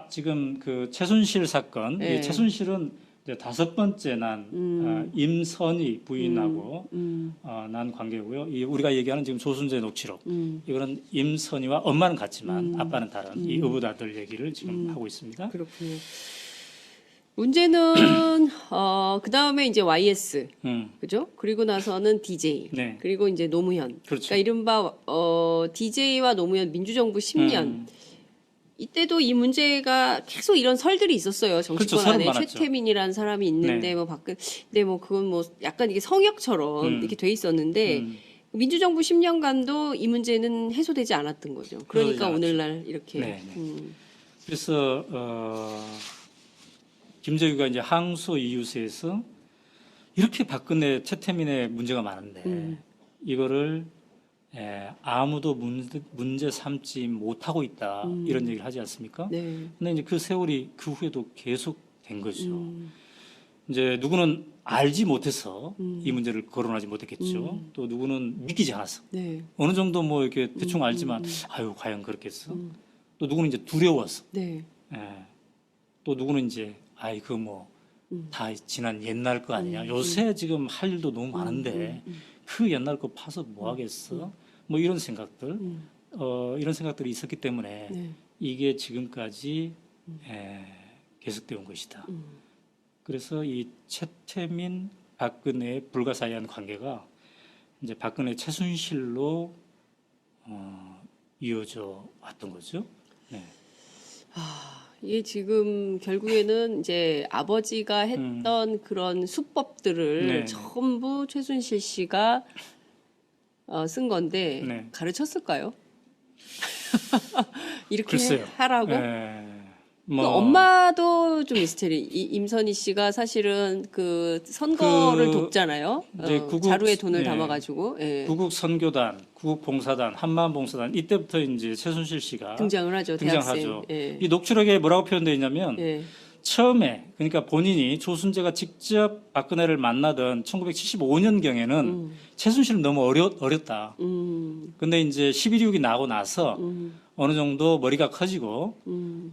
지금 그 최순실 사건, 예. 이 최순실은 이제 5번째 난 임선희 부인하고 난 관계고요. 이 우리가 얘기하는 지금 조순재 녹취록, 이거는 임선희와 엄마는 같지만 아빠는 다른 이 의붓아들 얘기를 지금 하고 있습니다. 그렇군요. 문제는 그 다음에 이제 YS, 그죠? 그리고 나서는 DJ, 네. 그리고 이제 노무현. 그렇죠. 그러니까 이른바 DJ와 노무현 민주정부 10년. 이때도 이 문제가 계속 이런 설들이 있었어요. 정치권 그렇죠, 설은 안에 많았죠. 최태민이라는 사람이 있는데 네. 뭐 근데 뭐 그건 뭐 약간 이게 성역처럼 이렇게 돼 있었는데 민주정부 10년간도 이 문제는 해소되지 않았던 거죠. 그러니까 않았죠. 오늘날 이렇게. 네. 그래서 김재규가 이제 항소 이유서에서 이렇게 박근혜 최태민의 문제가 많은데 이거를 아무도 문제 삼지 못하고 있다 이런 얘기를 하지 않습니까? 네. 근데 이제 그 세월이 그 후에도 계속 된 거죠. 이제 누구는 알지 못해서 이 문제를 거론하지 못했겠죠. 또 누구는 믿기지 않았어. 네. 어느 정도 뭐 이렇게 대충 알지만 아유 과연 그렇겠어. 또 누구는 이제 두려웠어. 네. 또 누구는 이제 아이 그 뭐 다 지난 옛날 거 아니냐. 요새 지금 할 일도 너무 많은데 그 옛날 거 파서 뭐 하겠어? 뭐 이런 생각들, 이런 생각들이 있었기 때문에 네. 이게 지금까지 계속되어 온 것이다. 그래서 이 최태민, 박근혜의 불가사의한 관계가 이제 박근혜 최순실로 이어져 왔던 거죠. 네. 이게 지금 결국에는 이제 아버지가 했던 그런 수법들을 네. 전부 최순실 씨가 쓴 건데 네. 가르쳤을까요? 이렇게 글쎄요. 하라고? 그 뭐 엄마도 좀 미스테리. 임선희 씨가 사실은 그 선거를 그 돕잖아요. 이제 자루에 돈을 예. 담아가지고 예. 구국 선교단, 구국 봉사단, 한마음 봉사단 이때부터 이제 최순실 씨가 등장을 하죠. 등장하죠. 대학생. 예. 이 녹취록에 뭐라고 표현되어 있냐면 예. 처음에 그러니까 본인이 조순재가 직접 박근혜를 만나던 1975년경에는 최순실은 너무 어렸다. 근데 이제 11.26이 나고 나서 어느 정도 머리가 커지고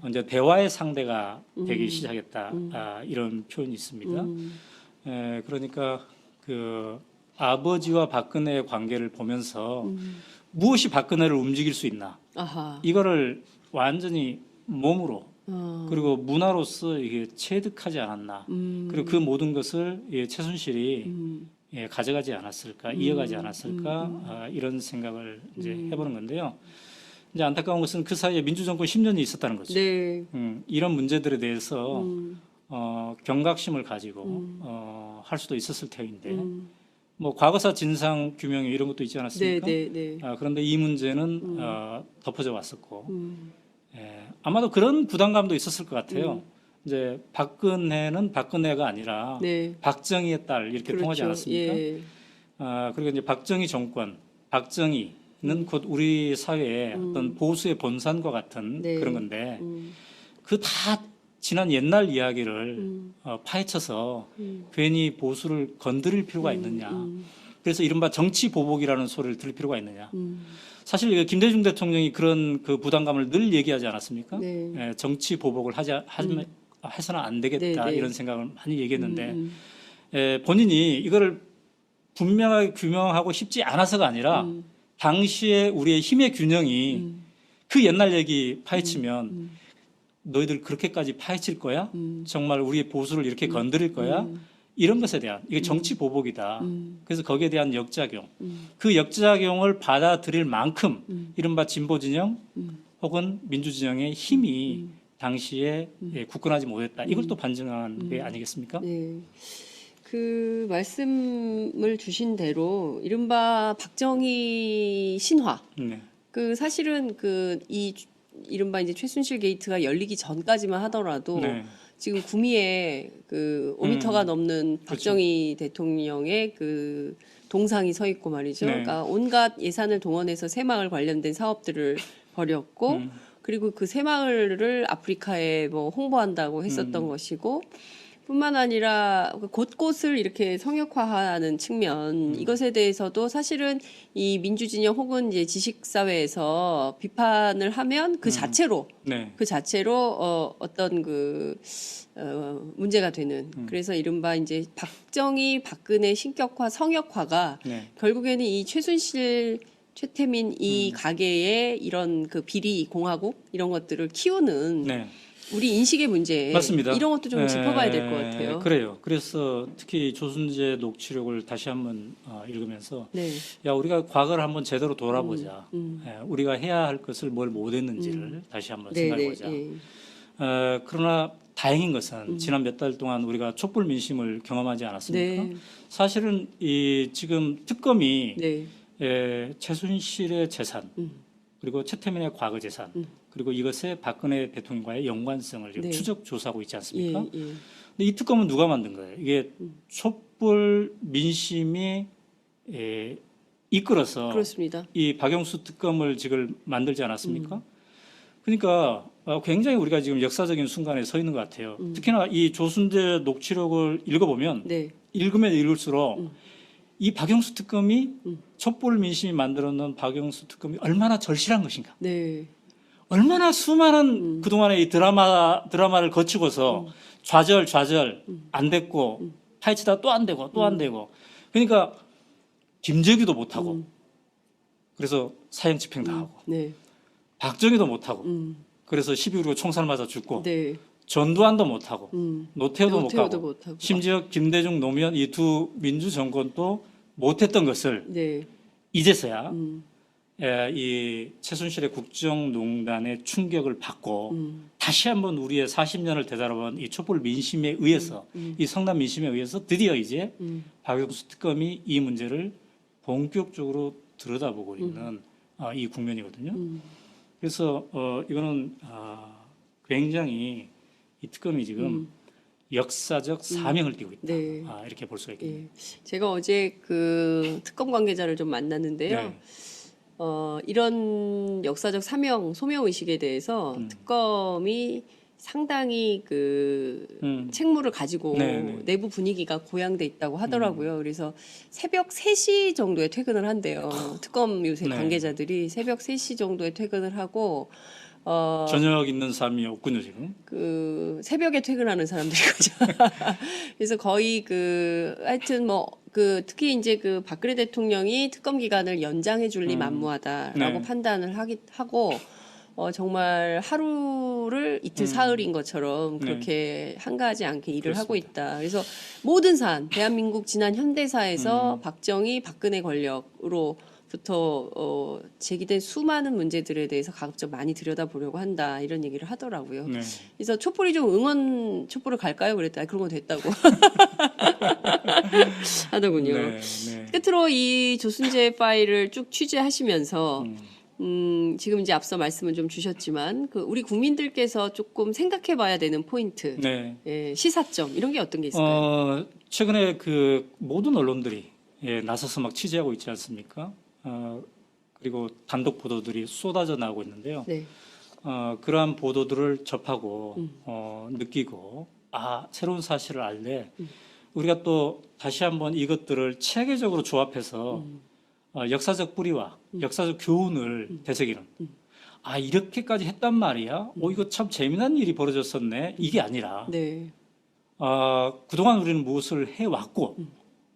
이제 대화의 상대가 되기 시작했다. 이런 표현이 있습니다. 그러니까 그 아버지와 박근혜의 관계를 보면서 무엇이 박근혜를 움직일 수 있나 아하. 이거를 완전히 몸으로 그리고 문화로서 이게 체득하지 않았나 그리고 그 모든 것을 최순실이 가져가지 않았을까 이어가지 않았을까 이런 생각을 이제 해보는 건데요. 이제 안타까운 것은 그 사이에 민주정권 10년이 있었다는 거죠. 네. 이런 문제들에 대해서 경각심을 가지고 할 수도 있었을 테인데 뭐 과거사 진상 규명이 이런 것도 있지 않았습니까? 네, 네, 네. 그런데 이 문제는 덮어져 왔었고 아마도 그런 부담감도 있었을 것 같아요. 이제 박근혜는 박근혜가 아니라 네. 박정희의 딸 이렇게 그렇죠. 통하지 않았습니까? 예. 그리고 이제 박정희 정권, 박정희는 곧 우리 사회의 어떤 보수의 본산과 같은 네. 그런 건데 그 다 지난 옛날 이야기를 파헤쳐서 괜히 보수를 건드릴 필요가 있느냐. 그래서 이른바 정치 보복이라는 소리를 들을 필요가 있느냐. 사실 김대중 대통령이 그런 그 부담감을 늘 얘기하지 않았습니까? 네. 정치 보복을 해서는 안 되겠다 네, 네. 이런 생각을 많이 얘기했는데 본인이 이거를 분명하게 규명하고 싶지 않아서가 아니라 당시에 우리의 힘의 균형이 그 옛날 얘기 파헤치면 너희들 그렇게까지 파헤칠 거야? 정말 우리의 보수를 이렇게 건드릴 거야? 이런 것에 대한 이게 정치 보복이다. 그래서 거기에 대한 역작용, 그 역작용을 받아들일 만큼 이른바 진보 진영 혹은 민주 진영의 힘이 당시에 굳건하지 못했다. 이걸 또 반증한 게 아니겠습니까? 네. 그 말씀을 주신 대로 이른바 박정희 신화. 네. 그 사실은 그 이른바 이제 최순실 게이트가 열리기 전까지만 하더라도 네. 지금 구미에 그 5m가 넘는 박정희 대통령의 그 동상이 서 있고 말이죠. 네. 그러니까 온갖 예산을 동원해서 새마을 관련된 사업들을 벌였고 그리고 그 새마을을 아프리카에 뭐 홍보한다고 했었던 것이고 뿐만 아니라 곳곳을 이렇게 성역화하는 측면 이것에 대해서도 사실은 이 민주진영 혹은 이제 지식사회에서 비판을 하면 그 자체로 네. 그 자체로 어떤 그 문제가 되는 그래서 이른바 이제 박정희 박근혜 신격화 성역화가 네. 결국에는 이 최순실 최태민 이 가계의 이런 그 비리 공화국 이런 것들을 키우는 네. 우리 인식의 문제 맞습니다. 이런 것도 좀 짚어봐야 될 것 같아요. 그래요. 그래서 특히 조순재 녹취록을 다시 한번 읽으면서 네. 야 우리가 과거를 한번 제대로 돌아보자. 우리가 해야 할 것을 뭘 못했는지를 다시 한번 네, 생각해보자. 네, 그러나 다행인 것은 지난 몇 달 동안 우리가 촛불 민심을 경험하지 않았습니까? 네. 사실은 이 지금 특검이 네. 최순실의 재산 그리고 최태민의 과거 재산 그리고 이것에 박근혜 대통령과의 연관성을 지금 네. 추적 조사하고 있지 예, 않습니까? 예. 근데 이 특검은 누가 만든 거예요? 이게 촛불 민심이 이끌어서 그렇습니다. 이 박영수 특검을 지금 만들지 않았습니까? 그러니까 굉장히 우리가 지금 역사적인 순간에 서 있는 것 같아요. 특히나 이 조순재 녹취록을 읽어보면 네. 읽으면 읽을수록 이 박영수 특검이 촛불 민심이 만들어놓은 박영수 특검이 얼마나 절실한 것인가. 네. 얼마나 수많은 그동안의 이 드라마를 거치고서 좌절 안 됐고 파헤치다 또 안 되고 또 안 되고 그러니까 김재규도 못하고 그래서 사형 집행 당하고 네. 박정희도 못하고 그래서 12.15 총살 맞아 죽고 네. 전두환도 못하고 노태우도 못 노태우도 가고 못하고. 심지어 김대중 노무현 이 두 민주 정권도 못했던 것을 네. 이제서야 이 최순실의 국정농단의 충격을 받고 다시 한번 우리의 40년을 되돌아본 이 촛불 민심에 의해서 이 성남 민심에 의해서 드디어 이제 박영수 특검이 이 문제를 본격적으로 들여다보고 있는 이 국면이거든요. 그래서 이거는 굉장히 이 특검이 지금 역사적 사명을 띠고 있다. 네. 이렇게 볼 수가 있겠네요. 예. 제가 어제 그 특검 관계자를 좀 만났는데요. 네. 이런 역사적 사명, 소명 의식에 대해서 특검이 상당히 그 책무를 가지고 네. 내부 분위기가 고양돼 있다고 하더라고요. 그래서 새벽 3시 정도에 퇴근을 한대요. 특검 요새 네. 관계자들이 새벽 3시 정도에 퇴근을 하고 저녁 있는 삶이 없군요 지금. 그 새벽에 퇴근하는 사람들이 거죠. 그래서 거의 그 하여튼 뭐 그 특히 이제 그 박근혜 대통령이 특검 기간을 연장해 줄리 만무하다라고 네. 판단을 하고 정말 하루를 이틀 사흘인 것처럼 그렇게 한가하지 않게 일을 하고 있다. 그래서 모든 사안, 대한민국 지난 현대사에서 박정희, 박근혜 권력으로부터 제기된 수많은 문제들에 대해서 가급적 많이 들여다보려고 한다. 이런 얘기를 하더라고요. 네. 그래서 촛불이 좀 응원 촛불을 갈까요? 그랬더니 그런 건 됐다고 하더군요. 네. 네. 끝으로 이 조순재 파일을 쭉 취재하시면서 지금 이제 앞서 말씀을 좀 주셨지만 그 우리 국민들께서 조금 생각해봐야 되는 포인트, 네. 예, 시사점 이런 게 어떤 게 있을까요? 최근에 그 모든 언론들이 나서서 막 취재하고 있지 않습니까? 그리고 단독 보도들이 쏟아져 나오고 있는데요. 네, 그러한 보도들을 접하고 느끼고 새로운 사실을 알래 우리가 또 다시 한번 이것들을 체계적으로 조합해서 역사적 뿌리와 역사적 교훈을 되새기는 이렇게까지 했단 말이야. 이거 참 재미난 일이 벌어졌었네. 이게 아니라 네, 그동안 우리는 무엇을 해왔고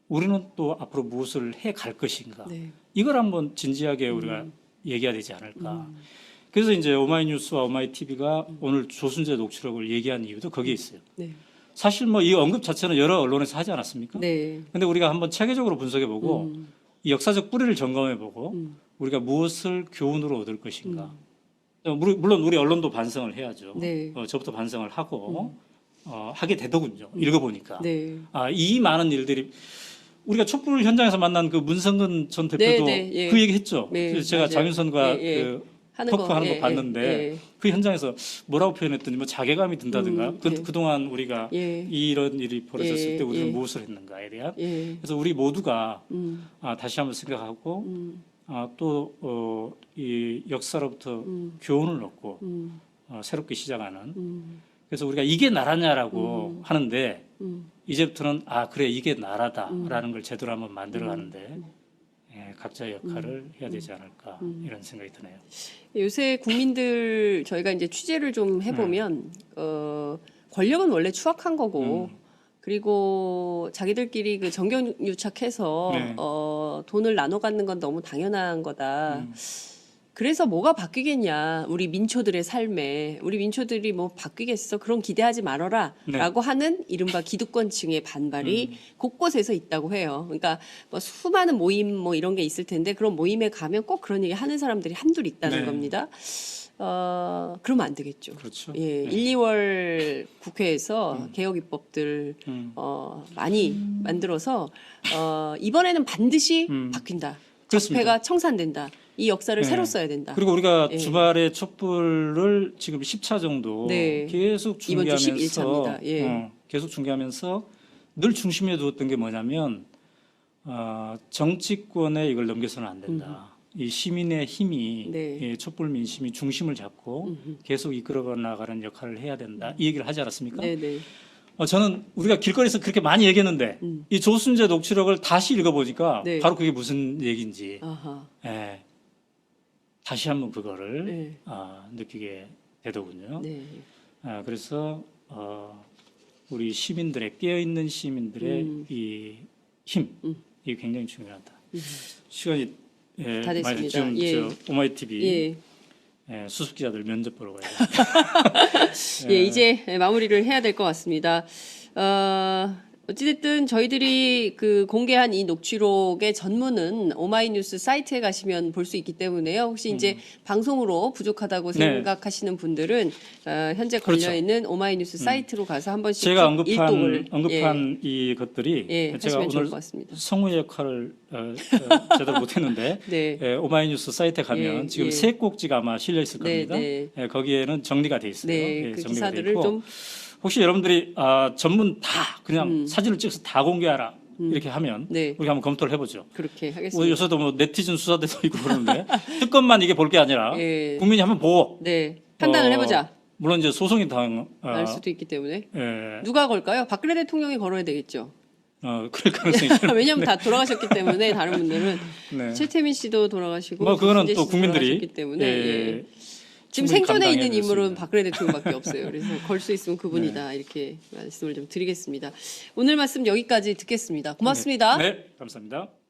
우리는 또 앞으로 무엇을 해갈 것인가. 네, 이걸 한번 진지하게 우리가 얘기해야 되지 않을까. 그래서 이제 오마이뉴스와 오마이TV가 오늘 조순재 녹취록을 얘기한 이유도 거기에 있어요. 네, 사실 뭐 이 언급 자체는 여러 언론에서 하지 않았습니까? 네, 근데 우리가 한번 체계적으로 분석해보고 이 역사적 뿌리를 점검해보고 우리가 무엇을 교훈으로 얻을 것인가. 물론 우리 언론도 반성을 해야죠. 네. 저부터 반성을 하고 하게 되더군요. 읽어보니까. 네. 이 많은 일들이 우리가 촛불 현장에서 만난 그 문성근 전 대표도 네, 예. 그 얘기 했죠. 네, 그래서 제가 맞아요. 장윤선과 예, 예. 그 하는 토크하는 거 예, 봤는데 예, 그 현장에서 뭐라고 표현했더니 뭐 자괴감이 든다든가 예. 그동안 우리가 예. 이런 일이 벌어졌을 예, 때 우리는 예. 무엇을 했는가에 대한 예. 그래서 우리 모두가 다시 한번 생각하고 또 이 역사로부터 교훈을 얻고 새롭게 시작하는 그래서 우리가 이게 나라냐라고 하는데 이제부터는 그래 이게 나라다라는 걸 제대로 한번 만들어가는데 각자의 역할을 해야 되지 않을까 이런 생각이 드네요. 요새 국민들 저희가 이제 취재를 좀 해보면 권력은 원래 추악한 거고 그리고 자기들끼리 그 정경유착해서 네. 돈을 나눠 갖는 건 너무 당연한 거다. 그래서 뭐가 바뀌겠냐 우리 민초들의 삶에 우리 민초들이 뭐 바뀌겠어 그런 기대하지 말아라 네. 라고 하는 이른바 기득권층의 반발이 곳곳에서 있다고 해요. 그러니까 뭐 수많은 모임 뭐 이런 게 있을 텐데 그런 모임에 가면 꼭 그런 얘기 하는 사람들이 한둘 있다는 네. 겁니다. 그러면 안 되겠죠. 그렇죠. 예, 네. 1, 2월 국회에서 개혁 입법들 많이 만들어서 이번에는 반드시 바뀐다. 그렇습니다. 적폐가 청산된다. 이 역사를 네. 새로 써야 된다. 그리고 우리가 예. 주말에 촛불을 지금 10차 정도 네. 계속 이번 주 중계하면서 11차입니다. 예. 계속 중계하면서 늘 중심에 두었던 게 뭐냐면 정치권에 이걸 넘겨서는 안 된다. 이 시민의 힘이 네. 이 촛불 민심이 중심을 잡고 계속 이끌어 나가는 역할을 해야 된다. 이 얘기를 하지 않았습니까? 네네. 저는 우리가 길거리에서 그렇게 많이 얘기했는데 이 조순재 녹취록을 다시 읽어보니까 네. 바로 그게 무슨 얘기인지 아하. 다시 한번 그거를 네. 느끼게 되더군요. 네. 그래서 우리 시민들의 깨어있는 시민들의 이 힘, 이게 굉장히 중요하다. 시간이 다 됐습니다. 많이 지금 예. 오마이TV 예. 수습 기자들 면접 보러 가야 돼요. 예, 이제 마무리를 해야 될 것 같습니다. 어찌됐든 저희들이 그 공개한 이 녹취록의 전문은 오마이뉴스 사이트에 가시면 볼 수 있기 때문에요. 혹시 이제 방송으로 부족하다고 네. 생각하시는 분들은 현재 그렇죠. 걸려 있는 오마이뉴스 사이트로 가서 한 번씩 제가 쭉 일독을 언급한 이 것들이 제가 하시면 좋을 오늘 것 같습니다. 성우의 역할을 제대로 못했는데 네. 오마이뉴스 사이트에 가면 지금 세 꼭지가 아마 실려 있을 네, 겁니다. 네. 거기에는 정리가 돼 있어요. 네, 그 정리가 돼 기사들을 있고 좀 혹시 여러분들이 전문 다 그냥 사진을 찍어서 다 공개하라 이렇게 하면 네. 우리 한번 검토를 해보죠. 그렇게 뭐 하겠습니다. 요새도 뭐 네티즌 수사대도 있고 그러는데 특검만 이게 볼 게 아니라 예. 국민이 한번 보고 네, 판단을 해보자. 물론 이제 소송이 당 알 수도 있기 때문에 예, 누가 걸까요? 박근혜 대통령이 걸어야 되겠죠. 그럴 가능성이 있죠. 왜냐하면 다 돌아가셨기 때문에 다른 분들은 네. 최태민 씨도 돌아가시고 뭐 그거는 김진태 또 씨도 국민들이 돌아가셨기 때문에 예. 지금 충분히 생존에 있는 감당해낼 수 인물은 있는. 박근혜 대통령밖에 없어요. 그래서 걸 수 있으면 그분이다 이렇게 말씀을 좀 드리겠습니다. 오늘 말씀 여기까지 듣겠습니다. 고맙습니다. 네, 감사합니다.